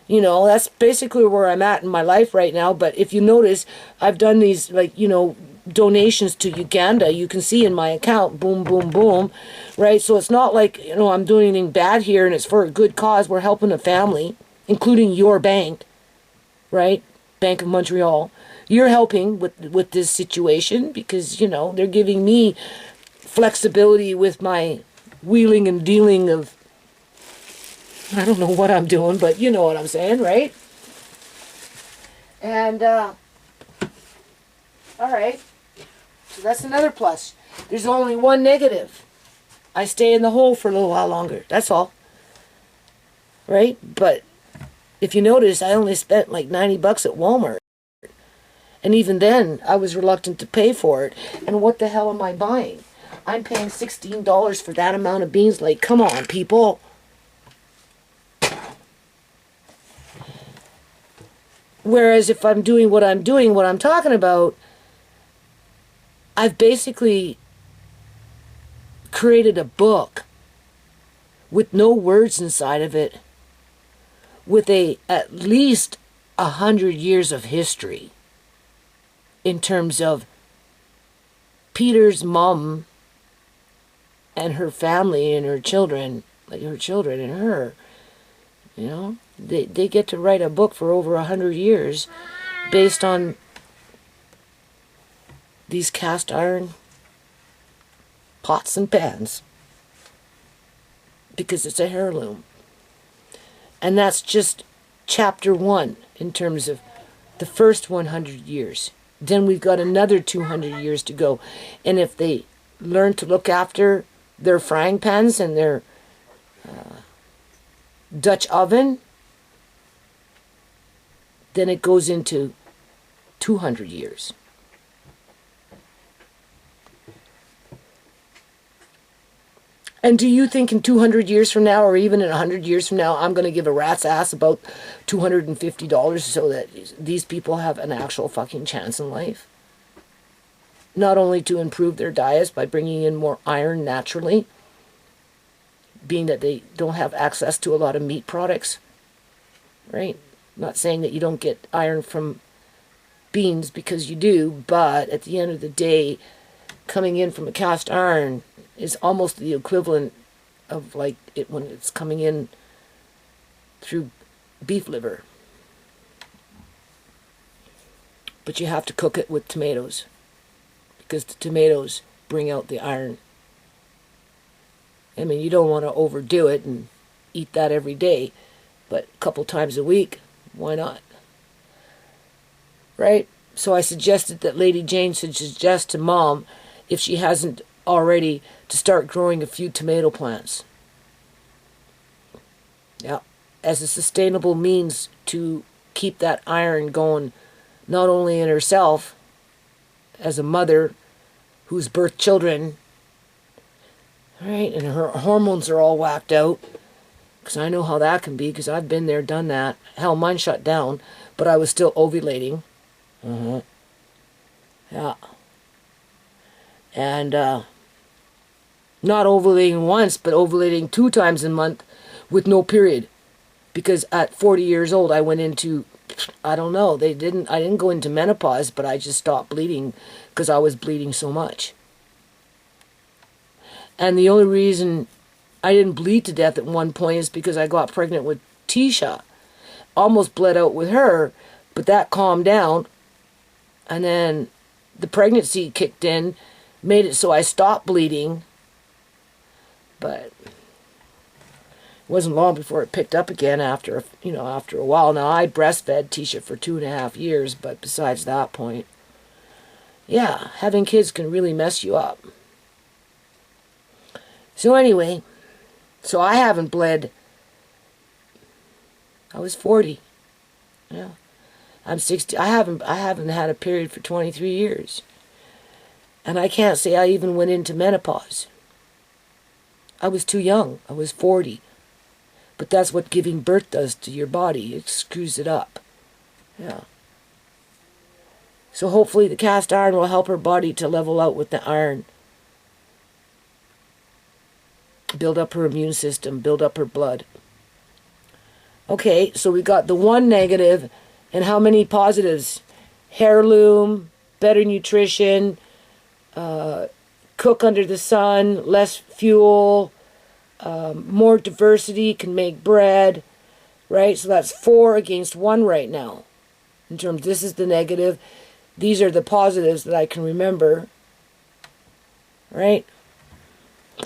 You know, that's basically where I'm at in my life right now. But if you notice, I've done these, like, you know, donations to Uganda. You can see in my account, boom, boom, boom, right? So it's not like, you know, I'm doing anything bad here and it's for a good cause. We're helping a family, including your bank, right? Bank of Montreal. You're helping with this situation because, you know, they're giving me flexibility with my wheeling and dealing of, I don't know what I'm doing, but you know what I'm saying, right? And, all right. So that's another plus. There's only one negative. I stay in the hole for a little while longer. That's all. Right? But if you notice, I only spent like $90 at Walmart. And even then, I was reluctant to pay for it. And what the hell am I buying? I'm paying $16 for that amount of beans. Like, come on, people. Whereas if I'm doing what I'm talking about, I've basically created a book with no words inside of it, with at least 100 years of history in terms of Peter's mom and her family and her children, like her children and her, you know, they get to write a book for over 100 years based on these cast iron pots and pans, because it's a heirloom. And that's just chapter 1 in terms of the first 100 years. Then we've got another 200 years to go. And if they learn to look after their frying pans and their Dutch oven, then it goes into 200 years. And do you think in 200 years from now, or even in 100 years from now, I'm going to give a rat's ass about $250 so that these people have an actual fucking chance in life? Not only to improve their diets by bringing in more iron naturally, being that they don't have access to a lot of meat products, right? Not saying that you don't get iron from beans, because you do, but at the end of the day, coming in from a cast iron is almost the equivalent of like it when it's coming in through beef liver. But you have to cook it with tomatoes, because the tomatoes bring out the iron. I mean, you don't want to overdo it and eat that every day, but a couple times a week, why not? Right? So I suggested that Lady Jane should suggest to Mom, if she hasn't already, to start growing a few tomato plants. Yeah, as a sustainable means to keep that iron going, not only in herself, as a mother who's birthed children, right, and her hormones are all whacked out, because I know how that can be, because I've been there, done that. Hell, mine shut down, but I was still ovulating. Yeah. And not ovulating once, but ovulating 2 times a month with no period. Because at 40 years old, I went into, I don't know, I didn't go into menopause, but I just stopped bleeding because I was bleeding so much. And the only reason I didn't bleed to death at one point is because I got pregnant with Tisha. Almost bled out with her, but that calmed down. And then the pregnancy kicked in, made it so I stopped bleeding. But it wasn't long before it picked up again after a while. Now, I breastfed Tisha for 2.5 years, but besides that point, yeah, having kids can really mess you up. So anyway, so I haven't bled. I was 40. Yeah. I'm 60. I haven't had a period for 23 years. And I can't say I even went into menopause. I was too young. I was 40. But that's what giving birth does to your body. It screws it up. Yeah. So hopefully the cast iron will help her body to level out with the iron. Build up her immune system, build up her blood. Okay, so we got the 1 negative, and how many positives? Heirloom, better nutrition, cook under the sun, less fuel, more diversity, can make bread, right? So that's 4 against 1 right now. In terms, this is the negative. These are the positives that I can remember, right?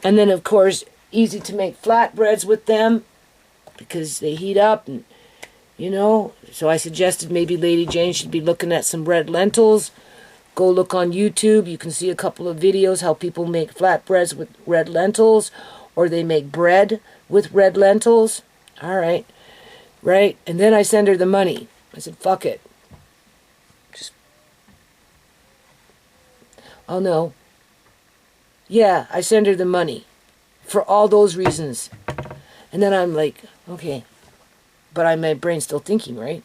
And then, of course, easy to make flatbreads with them because they heat up, and so I suggested maybe Lady Jane should be looking at some red lentils. Go look on YouTube. You can see a couple of videos how people make flatbreads with red lentils, or they make bread with red lentils. All right. Right? And then I send her the money. I said, fuck it. Oh, no. Yeah, I send her the money for all those reasons. And then I'm like, okay. But my brain's still thinking, right?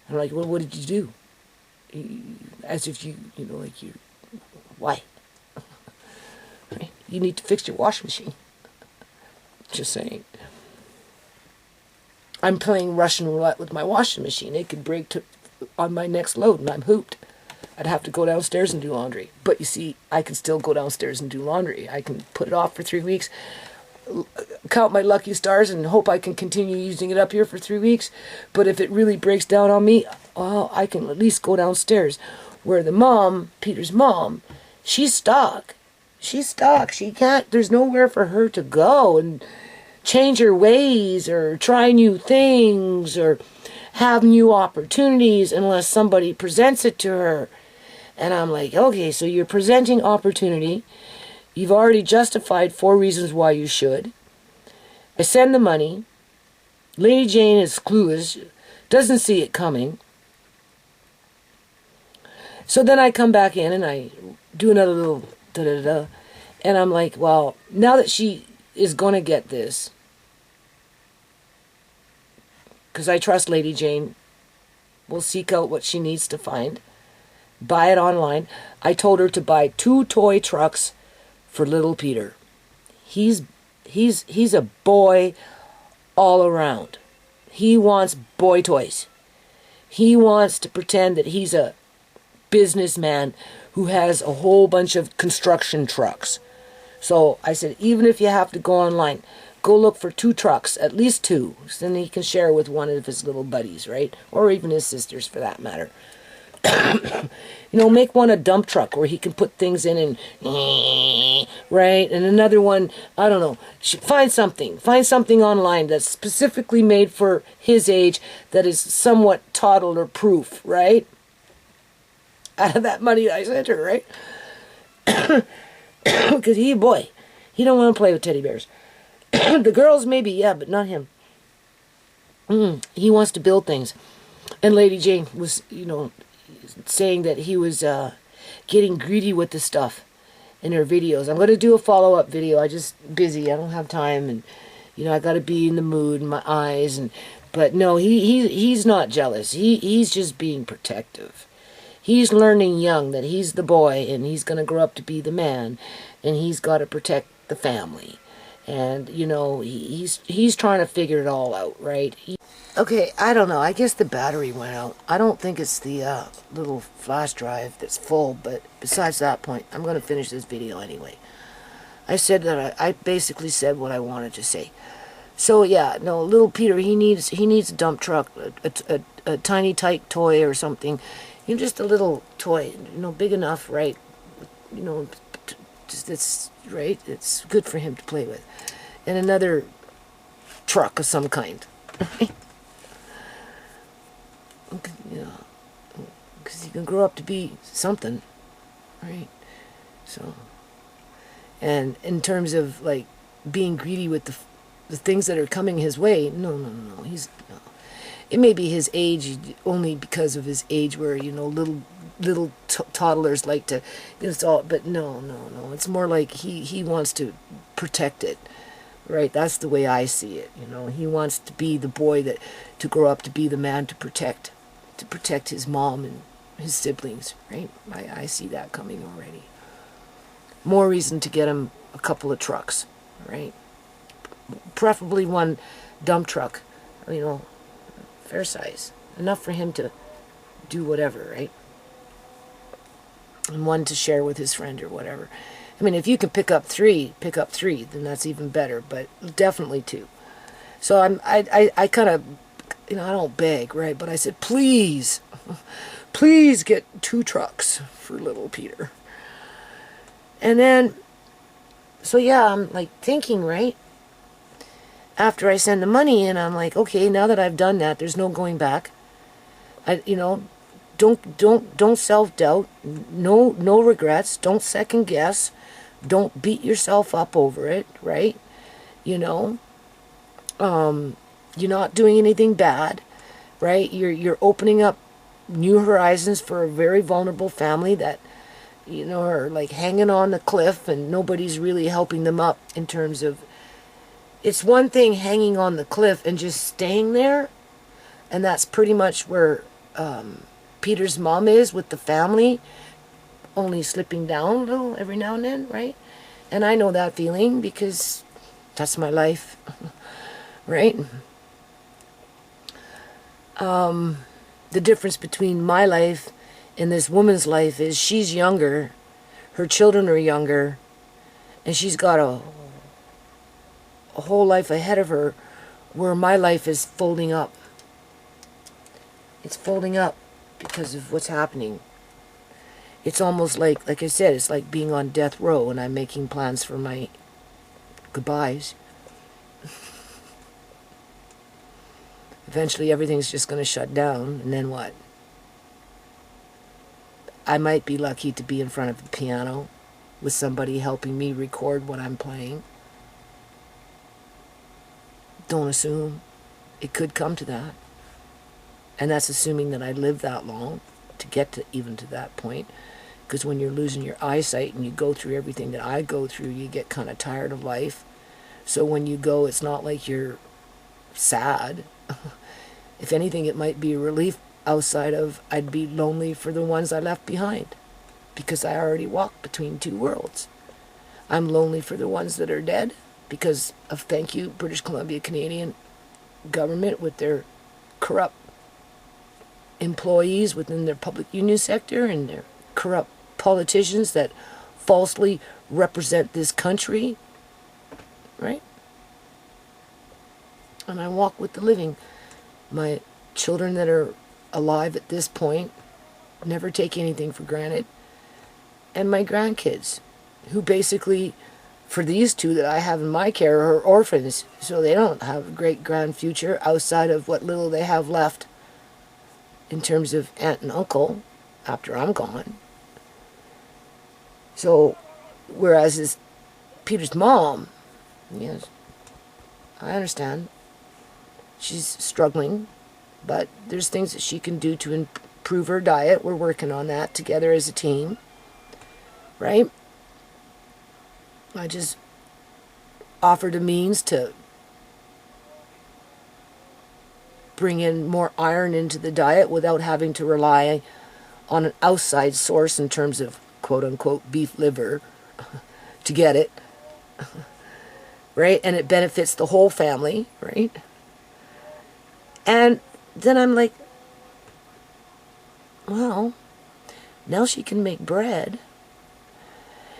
I'm like, well, what did you do? As if you, why? Right? you need to fix your washing machine. Just saying. I'm playing Russian roulette with my washing machine. It could break on my next load, and I'm hooped. I'd have to go downstairs and do laundry. But you see, I can still go downstairs and do laundry. I can put it off for 3 weeks, count my lucky stars, and hope I can continue using it up here for 3 weeks. But if it really breaks down on me, well, I can at least go downstairs. Where the mom, Peter's mom, she's stuck. She's stuck. She can't, there's nowhere for her to go and change her ways or try new things or have new opportunities unless somebody presents it to her. And I'm like, okay, so you're presenting opportunity. You've already justified 4 reasons why you should. I send the money. Lady Jane is clueless, doesn't see it coming. So then I come back in and I do another little da-da-da. And I'm like, well, now that she is going to get this, because I trust Lady Jane will seek out what she needs to find, buy it online. I told her to buy 2 toy trucks for little Peter. He's a boy all around. He wants boy toys. He wants to pretend that he's a businessman who has a whole bunch of construction trucks. So I said, even if you have to go online, go look for 2 trucks, at least 2. So then he can share with one of his little buddies, right? Or even his sisters, for that matter. Make one a dump truck where he can put things in and, right? And another one, I don't know. Find something online that's specifically made for his age that is somewhat toddler-proof, right? Out of that money I sent her, right? Because he don't want to play with teddy bears. The girls maybe, yeah, but not him. He wants to build things. And Lady Jane was, saying that he was getting greedy with the stuff in her videos. I'm going to do a follow-up video. I'm just busy. I don't have time, and I got to be in the mood and my eyes. But no, he's not jealous. He's just being protective. He's learning young that he's the boy and he's going to grow up to be the man, and he's got to protect the family. And, he's trying to figure it all out, right? Okay, I don't know. I guess the battery went out. I don't think it's the little flash drive that's full, but besides that point, I'm going to finish this video anyway. I said that I basically said what I wanted to say. So, yeah, no, little Peter, he needs a dump truck, a tiny tight toy or something. Just a little toy, big enough, right? It's right. It's good for him to play with, and another truck of some kind. Because he can grow up to be something, right? So, and in terms of like being greedy with the things that are coming his way, no. It may be his age, only because of his age, where little toddlers like to, it's all. But no. It's more like he wants to protect it, right? That's the way I see it. He wants to be the boy to grow up to be the man to protect his mom and his siblings, right? I see that coming already. More reason to get him a couple of trucks, right? Preferably one dump truck, fair size, enough for him to do whatever, right? And one to share with his friend or whatever. I mean, if you can pick up 3, then that's even better, but definitely 2. So I kind of, I don't beg, right? But I said, please get 2 trucks for little Peter. And then, so yeah, I'm like thinking, right? After I send the money in, I'm like, okay, now that I've done that, there's no going back. Don't self-doubt. No regrets. Don't second guess. Don't beat yourself up over it, right? You're not doing anything bad, right? You're opening up new horizons for a very vulnerable family that, are like hanging on the cliff and nobody's really helping them up in terms of, it's one thing hanging on the cliff and just staying there, and that's pretty much where Peter's mom is with the family, only slipping down a little every now and then, right? And I know that feeling because that's my life, right? The difference between my life and this woman's life is she's younger, her children are younger, and she's got a whole life ahead of her where my life is folding up. It's folding up because of what's happening. It's almost like I said, it's like being on death row and I'm making plans for my goodbyes. Eventually everything's just going to shut down, and then what? I might be lucky to be in front of the piano with somebody helping me record what I'm playing. Don't assume. It could come to that. And that's assuming that I live that long to get to even to that point. Because when you're losing your eyesight and you go through everything that I go through, you get kind of tired of life. So when you go, it's not like you're sad. If anything, it might be a relief outside of I'd be lonely for the ones I left behind. Because I already walked between two worlds. I'm lonely for the ones that are dead because of, thank you, British Columbia Canadian government with their corrupt employees within their public union sector and their corrupt politicians that falsely represent this country, right? And I walk with the living. My children that are alive at this point never take anything for granted. And my grandkids, who basically, for these two that I have in my care, are orphans, so they don't have a great grand future outside of what little they have left in terms of aunt and uncle after I'm gone. So, whereas Peter's mom, yes, I understand, she's struggling, but there's things that she can do to improve her diet. We're working on that together as a team, right? I just offered a means to bring in more iron into the diet without having to rely on an outside source in terms of quote-unquote beef liver to get it, right? And it benefits the whole family, right? And then I'm like, well, now she can make bread.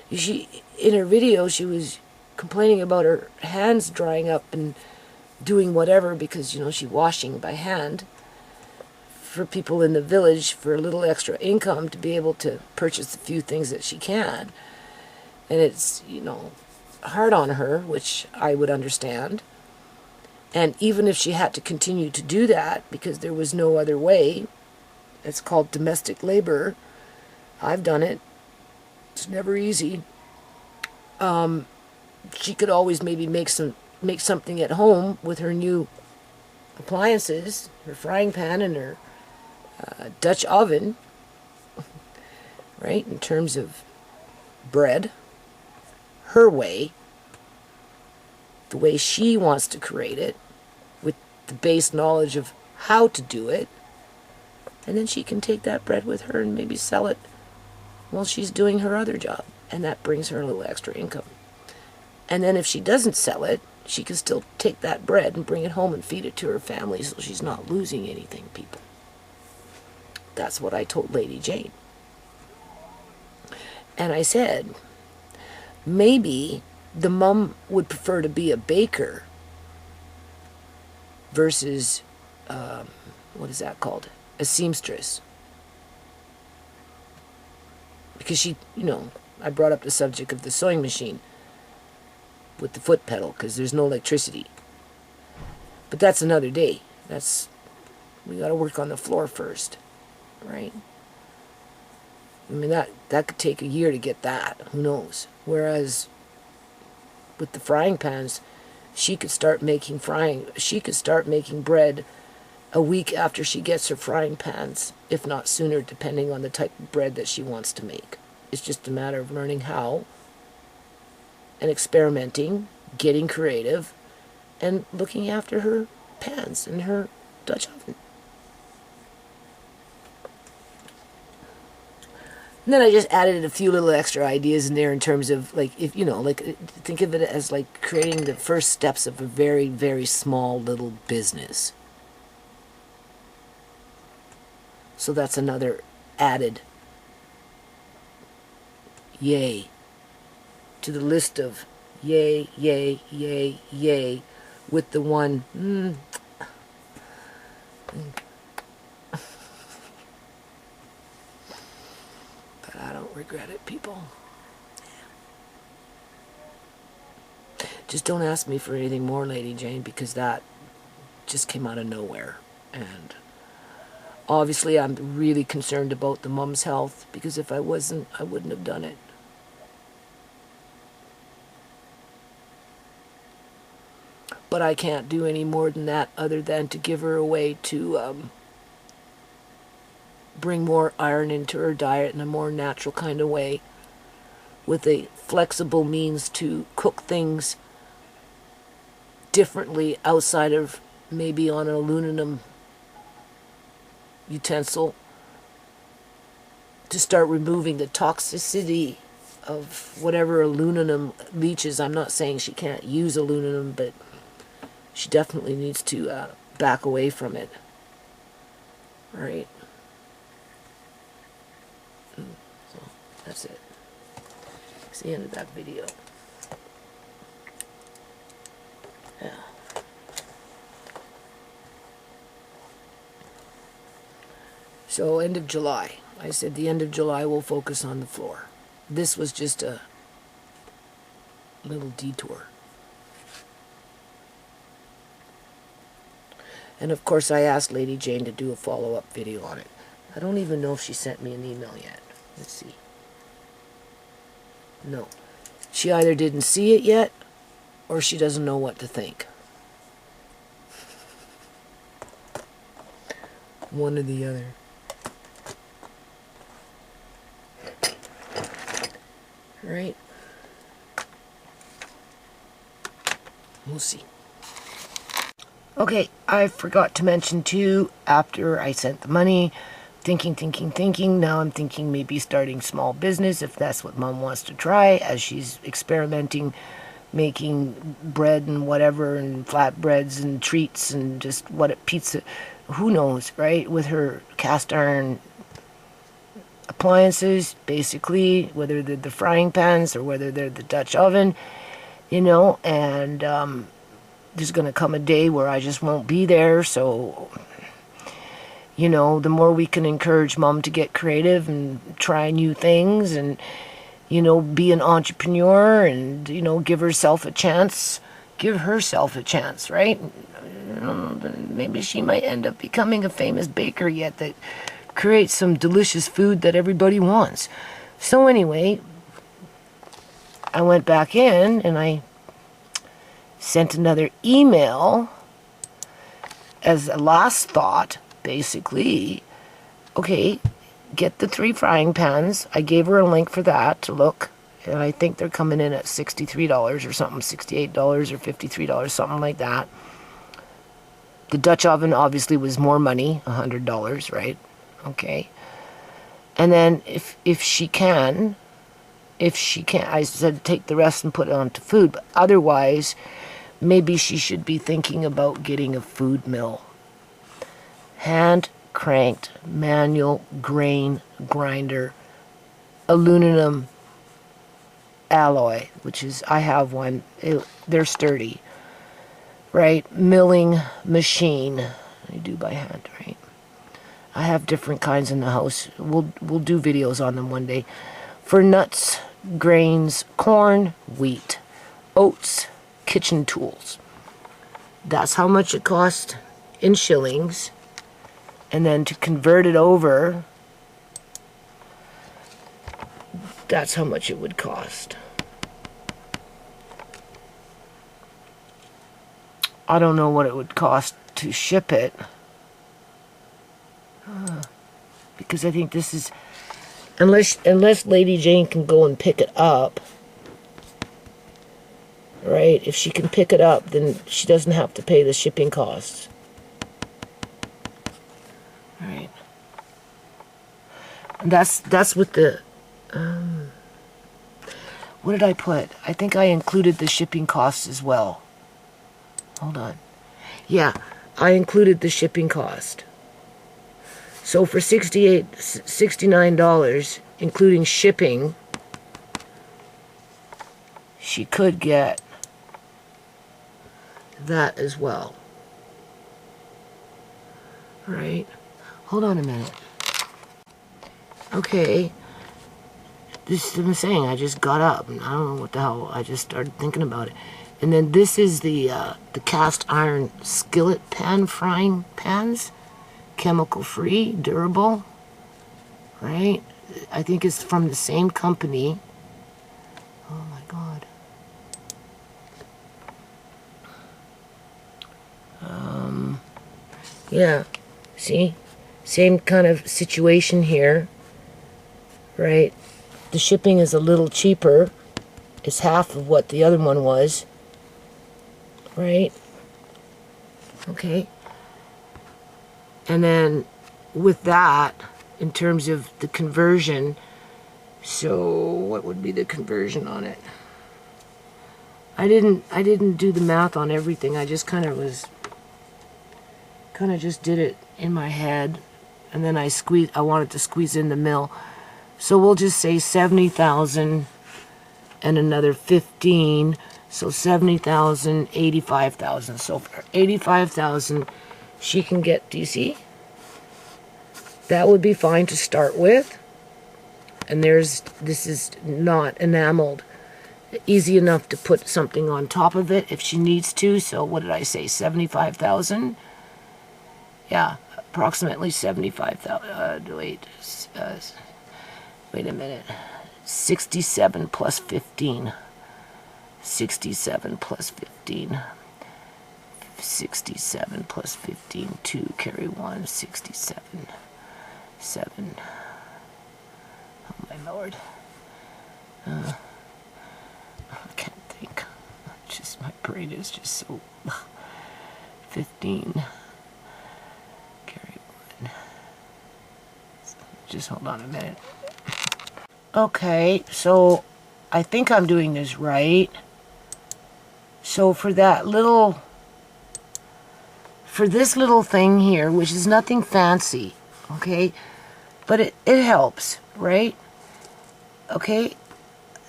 In her video, she was complaining about her hands drying up and doing whatever because, she's washing by hand for people in the village for a little extra income to be able to purchase a few things that she can. And it's, hard on her, which I would understand. And even if she had to continue to do that because there was no other way, it's called domestic labor. I've done it. It's never easy. She could always maybe make something at home with her new appliances, her frying pan and her Dutch oven, right? In terms of bread, her way, the way she wants to create it, with the base knowledge of how to do it, and then she can take that bread with her and maybe sell it while she's doing her other job, and that brings her a little extra income. And then if she doesn't sell it, she can still take that bread and bring it home and feed it to her family so she's not losing anything, people. That's what I told Lady Jane. And I said, maybe the mom would prefer to be a baker versus, what is that called? A seamstress. Because she, I brought up the subject of the sewing machine with the foot pedal because there's no electricity. But that's another day. We got to work on the floor first, right? I mean, that could take a year to get that. Who knows? Whereas with the frying pans, she could start making bread a week after she gets her frying pans, if not sooner, depending on the type of bread that she wants to make. It's just a matter of learning how and experimenting, getting creative, and looking after her pans and her Dutch oven. And then I just added a few little extra ideas in there in terms of, like, if you know, like, think of it as like creating the first steps of a very, very small little business. So that's another added yay to the list of yay, yay, yay, yay, with the one, but I don't regret it, people. Just don't ask me for anything more, Lady Jane, because that just came out of nowhere. And obviously I'm really concerned about the mom's health, because if I wasn't, I wouldn't have done it. But I can't do any more than that other than to give her a way to bring more iron into her diet in a more natural kind of way, with a flexible means to cook things differently outside of maybe on an aluminum utensil, to start removing the toxicity of whatever aluminum leaches. I'm not saying she can't use aluminum, but she definitely needs to back away from it. All right. So that's it. It's the end of that video. Yeah. So end of July. I said the end of July we'll focus on the floor. This was just a little detour. And of course I asked Lady Jane to do a follow-up video on it. I don't even know if she sent me an email yet. Let's see. No. She either didn't see it yet, or she doesn't know what to think. One or the other. Right? We'll see. Okay, I forgot to mention too, after I sent the money, thinking, now I'm thinking maybe starting small business if that's what Mom wants to try, as she's experimenting, making bread and whatever, and flatbreads and treats and just pizza, who knows, right? With her cast iron appliances, basically, whether they're the frying pans or whether they're the Dutch oven, you know, and there's going to come a day where I just won't be there, so, you know, the more we can encourage Mom to get creative and try new things and, you know, be an entrepreneur and, you know, give herself a chance, right? Maybe she might end up becoming a famous baker yet that creates some delicious food that everybody wants. So anyway, I went back in and I sent another email as a last thought, basically. Okay, get the 3 frying pans. I gave her a link for that to look, and I think they're coming in at $63 or something, $68 or $53, something like that. The Dutch oven obviously was more money, $100, right? Okay. And then if she can, I said take the rest and put it onto food, but otherwise, maybe she should be thinking about getting a food mill. Hand-cranked, manual grain grinder, aluminum alloy, which is, I have one. They're sturdy, right? Milling machine. I do by hand, right? I have different kinds in the house. We'll do videos on them one day. For nuts, grains, corn, wheat, oats, kitchen tools. That's how much it cost in shillings. And then to convert it over, that's how much it would cost. I don't know what it would cost to ship it. Because I think this is, unless Lady Jane can go and pick it up, right? If she can pick it up, then she doesn't have to pay the shipping costs. Right. And that's with the What did I put? I think I included the shipping costs as well. Hold on. Yeah, I included the shipping cost. So for $69, including shipping, she could get that as well. Right? Hold on a minute. Okay. This is what I'm saying. I just got up and I don't know what the hell. I just started thinking about it. And then this is the cast iron skillet pan frying pans. Chemical free, durable. Right? I think it's from the same company. Oh my God. Yeah. See? Same kind of situation here. Right? The shipping is a little cheaper. It's half of what the other one was. Right? Okay. And then with that, in terms of the conversion, so what would be the conversion on it? I didn't do the math on everything. I just kind of just did it in my head, and then I wanted to squeeze in the mill. So we'll just say 70,000 and another 15, so 70,000, 85,000. So for 85,000, she can get, do you see? That would be fine to start with. And this is not enameled. Easy enough to put something on top of it if she needs to. So what did I say, 75,000? Yeah, approximately 75,000. Wait a minute. 67 plus 15. 67 plus 15. 67 plus 15. 2, carry 1. 67. 7. Oh my lord. I can't think. Just my brain is just so... 15. Carry 1. Just hold on a minute. Okay, so I think I'm doing this right. So for this little thing here, which is nothing fancy, okay, but it helps, right? Okay,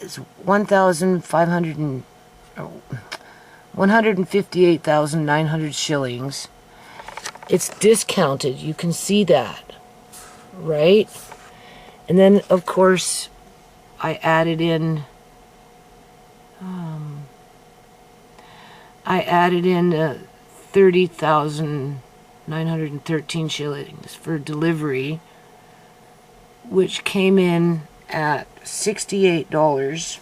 it's 158,900 shillings. It's discounted, you can see that, right? And then, of course, I added in 30,913 shillings for delivery, which came in at $68.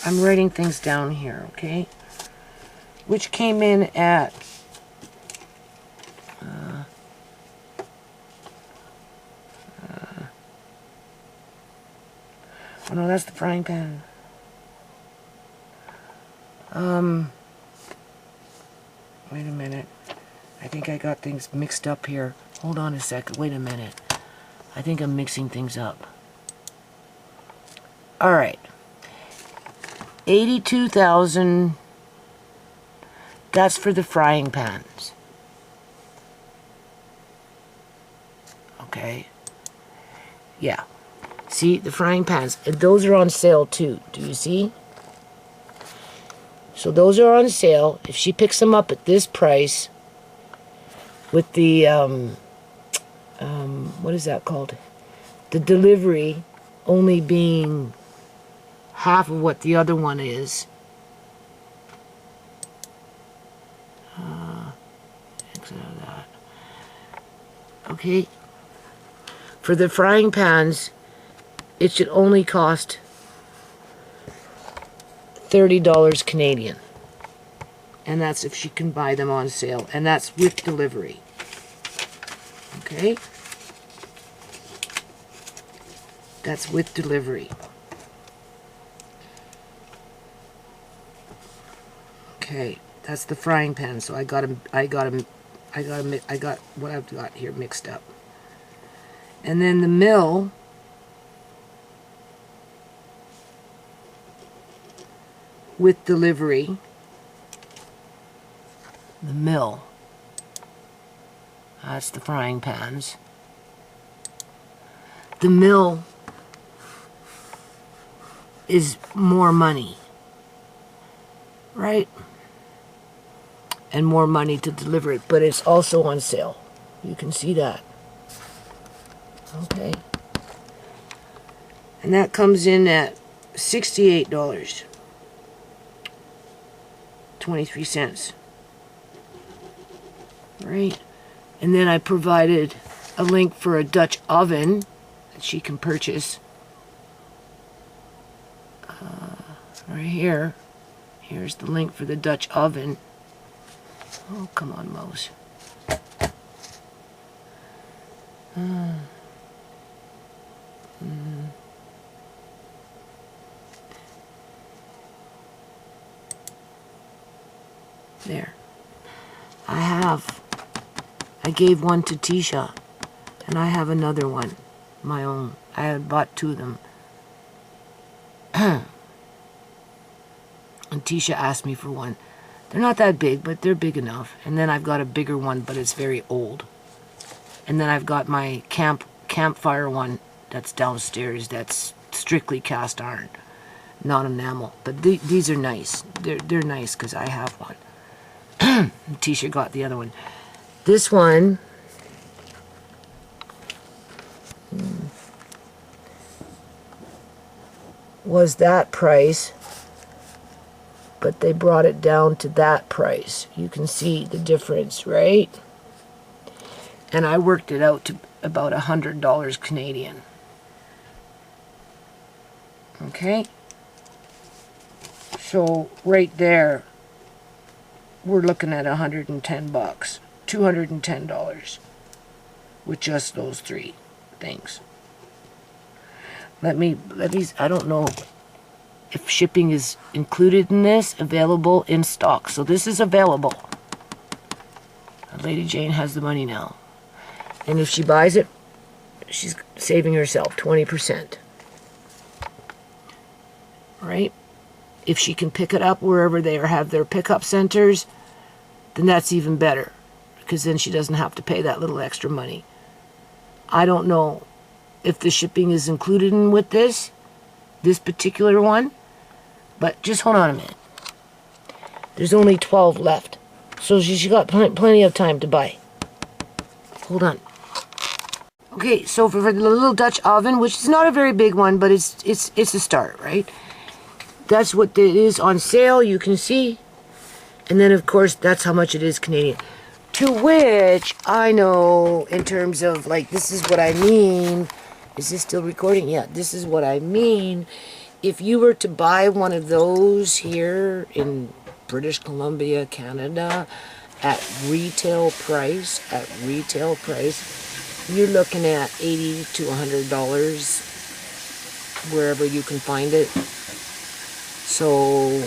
I'm writing things down here, okay? Which came in at oh no, that's the frying pan. Wait a minute. I think I got things mixed up here. Hold on a second. Wait a minute. I think I'm mixing things up. Alright. 82,000. That's for the frying pans. Okay. Yeah. See, the frying pans. And those are on sale too. Do you see? So those are on sale. If she picks them up at this price, with the, what is that called? The delivery only being half of what the other one is. Exit out of that. Okay. For the frying pans, it should only cost $30 Canadian. And that's if she can buy them on sale. And that's with delivery. Okay? That's with delivery. Okay, that's the frying pan. So I got what I've got here mixed up. And then the mill with delivery. The mill. That's the frying pans. The mill is more money, right? And more money to deliver it, but it's also on sale. You can see that. Okay. And that comes in at $68. 23 cents. Right? And then I provided a link for a Dutch oven that she can purchase. Right here. Here's the link for the Dutch oven. Oh, come on, mouse. There. I gave one to Tisha, and I have another one, my own. I had bought 2 of them. And Tisha asked me for one. They're not that big, but they're big enough. And then I've got a bigger one, but it's very old. And then I've got my campfire one that's downstairs that's strictly cast iron, not enamel. But these are nice. They're nice because I have one. Tisha got the other one. This one was that price, but they brought it down to that price. You can see the difference, right? And I worked it out to about $100 Canadian. Okay? So right there, we're looking at $110, $210 with just those 3 things. Let me, I don't know if shipping is included in this, available in stock. So this is available. Lady Jane has the money now. And if she buys it, she's saving herself 20%. Right? If she can pick it up wherever they have their pickup centers, then that's even better, because then she doesn't have to pay that little extra money. I don't know if the shipping is included in with this particular one, but just hold on a minute. There's only 12 left, so she's got plenty of time to buy. Hold on. Okay, so for the little Dutch oven, which is not a very big one, but it's a start, right? That's what it is on sale, you can see. And then, of course, that's how much it is Canadian. To which I know, in terms of, like, this is what I mean. Is this still recording? Yeah, this is what I mean. If you were to buy one of those here in British Columbia, Canada, at retail price, you're looking at $80 to $100 wherever you can find it. So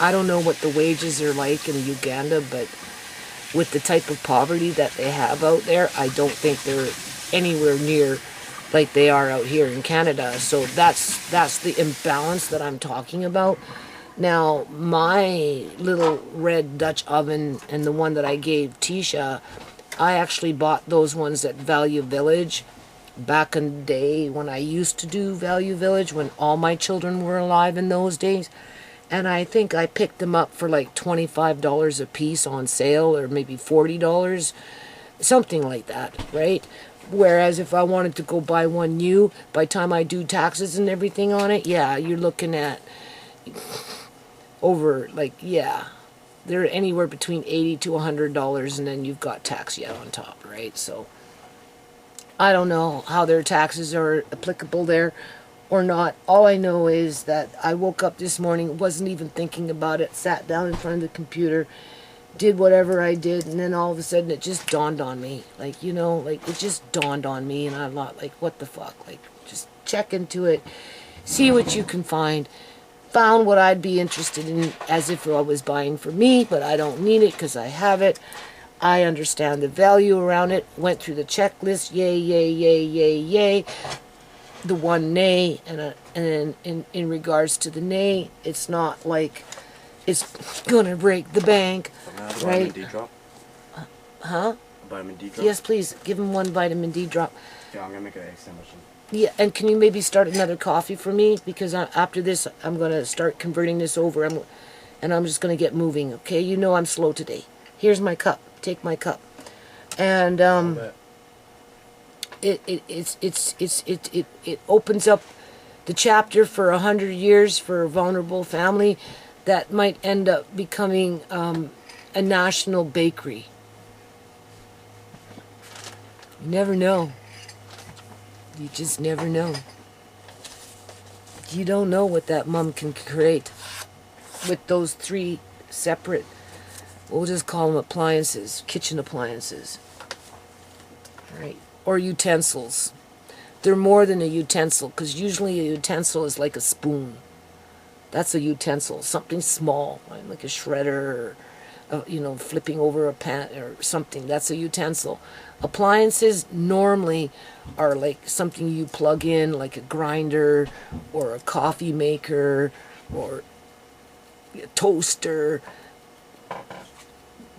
I don't know what the wages are like in Uganda, but with the type of poverty that they have out there, I don't think they're anywhere near like they are out here in Canada. So that's the imbalance that I'm talking about. Now, my little red Dutch oven and the one that I gave Tisha, I actually bought those ones at Value Village back in the day when I used to do Value Village, when all my children were alive in those days. And I think I picked them up for like $25 a piece on sale, or maybe $40, something like that, right? Whereas if I wanted to go buy one new, by the time I do taxes and everything on it, yeah, you're looking at over, like, yeah, they're anywhere between $80 to $100, and then you've got tax yet on top, right? So I don't know how their taxes are applicable there or not. All I know is that I woke up this morning, wasn't even thinking about it, sat down in front of the computer, did whatever I did, and then all of a sudden it just dawned on me. Like, you know, like, it just dawned on me, and I'm not like, what the fuck? Like, just check into it, see what you can find. Found what I'd be interested in, as if I was buying for me, but I don't need it because I have it. I understand the value around it. Went through the checklist. Yay, yay, yay, yay, yay. the one nay, and in regards to the nay, it's not like it's gonna break the bank, Vitamin right? D drop. Huh? Vitamin D drop. Yes, please give him one vitamin D drop. Yeah, I'm gonna make an egg sandwich. Yeah, and can you maybe start another coffee for me? Because after this, I'm gonna start converting this over, and I'm just gonna get moving. Okay, you know I'm slow today. Here's my cup. Take my cup, and it opens up the chapter for 100 years for a vulnerable family that might end up becoming a national bakery. You never know. You just never know. You don't know what that mom can create with those 3 separate, we'll just call them appliances, kitchen appliances, right? Or utensils. They're more than a utensil, because usually a utensil is like a spoon. That's a utensil, something small, right? Like a shredder, or flipping over a pan or something. That's a utensil. Appliances normally are like something you plug in, like a grinder or a coffee maker or a toaster,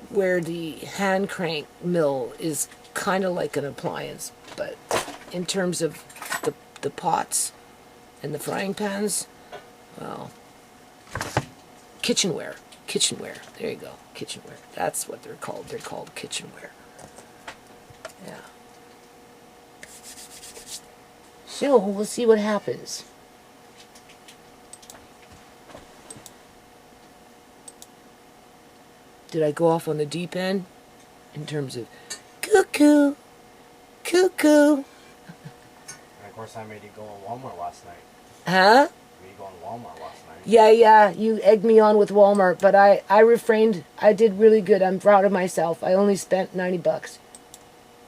where the hand crank mill is kind of like an appliance. But in terms of the pots and the frying pans, well, kitchenware. There you go, kitchenware. That's what they're called. They're called kitchenware. Yeah. So we'll see what happens. Did I go off on the deep end in terms of cuckoo? And of course, I made you go on Walmart last night. Huh? Made you go on Walmart last night. Yeah, you egged me on with Walmart, but I refrained. I did really good. I'm proud of myself. I only spent $90.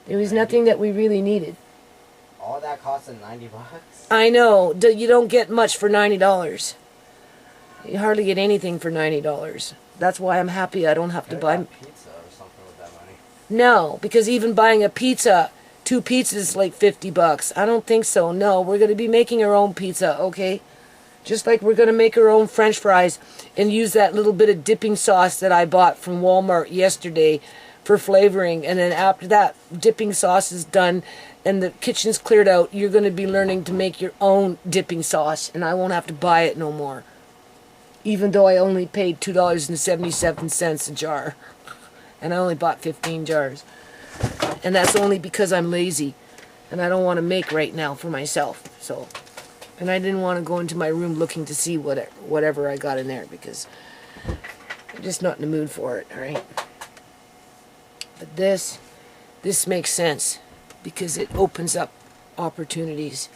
There was nothing that we really needed. All that costed $90. I know. You don't get much for $90. You hardly get anything for $90. That's why I'm happy I don't have to buy pizza or something with that money. No, because even buying a pizza, 2 pizzas is like $50. I don't think so. No, we're going to be making our own pizza, okay? Just like we're going to make our own French fries and use that little bit of dipping sauce that I bought from Walmart yesterday for flavoring. And then after that dipping sauce is done and the kitchen's cleared out, you're going to be learning to make your own dipping sauce, and I won't have to buy it no more. Even though I only paid $2.77 a jar. And I only bought 15 jars. And that's only because I'm lazy. And I don't want to make right now for myself. So, and I didn't want to go into my room looking to see whatever I got in there, because I'm just not in the mood for it, alright? But this makes sense, because it opens up opportunities.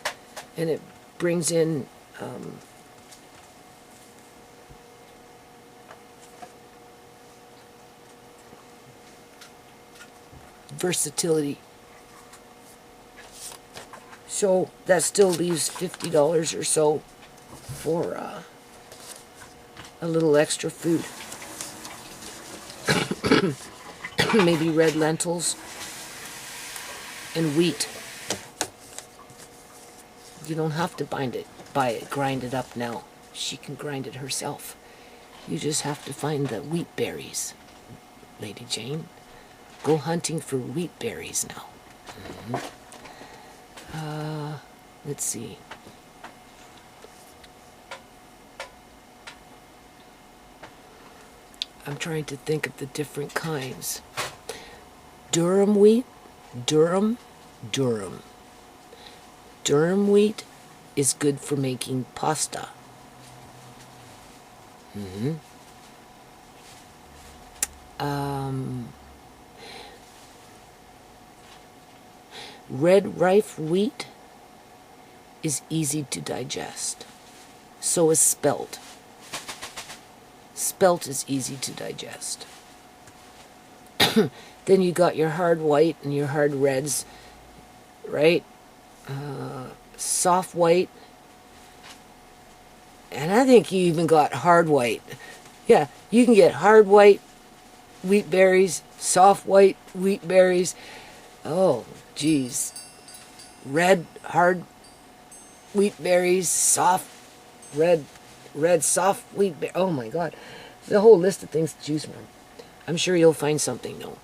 And it brings in versatility. So that still leaves $50 or so for a little extra food. Maybe red lentils and wheat. You don't have to grind it up now. She can grind it herself. You just have to find the wheat berries, Lady Jane. Go hunting for wheat berries now. Let's see. I'm trying to think of the different kinds. Durum wheat. Durum wheat is good for making pasta. Red rife wheat is easy to digest. So is spelt. Spelt is easy to digest. Then you got your hard white and your hard reds, right? Soft white. And I think you even got hard white. Yeah, you can get hard white wheat berries, soft white wheat berries. Oh, geez. Red, hard wheat berries, soft red soft wheat. Oh my God, the whole list of things to choose from. I'm sure you'll find something though.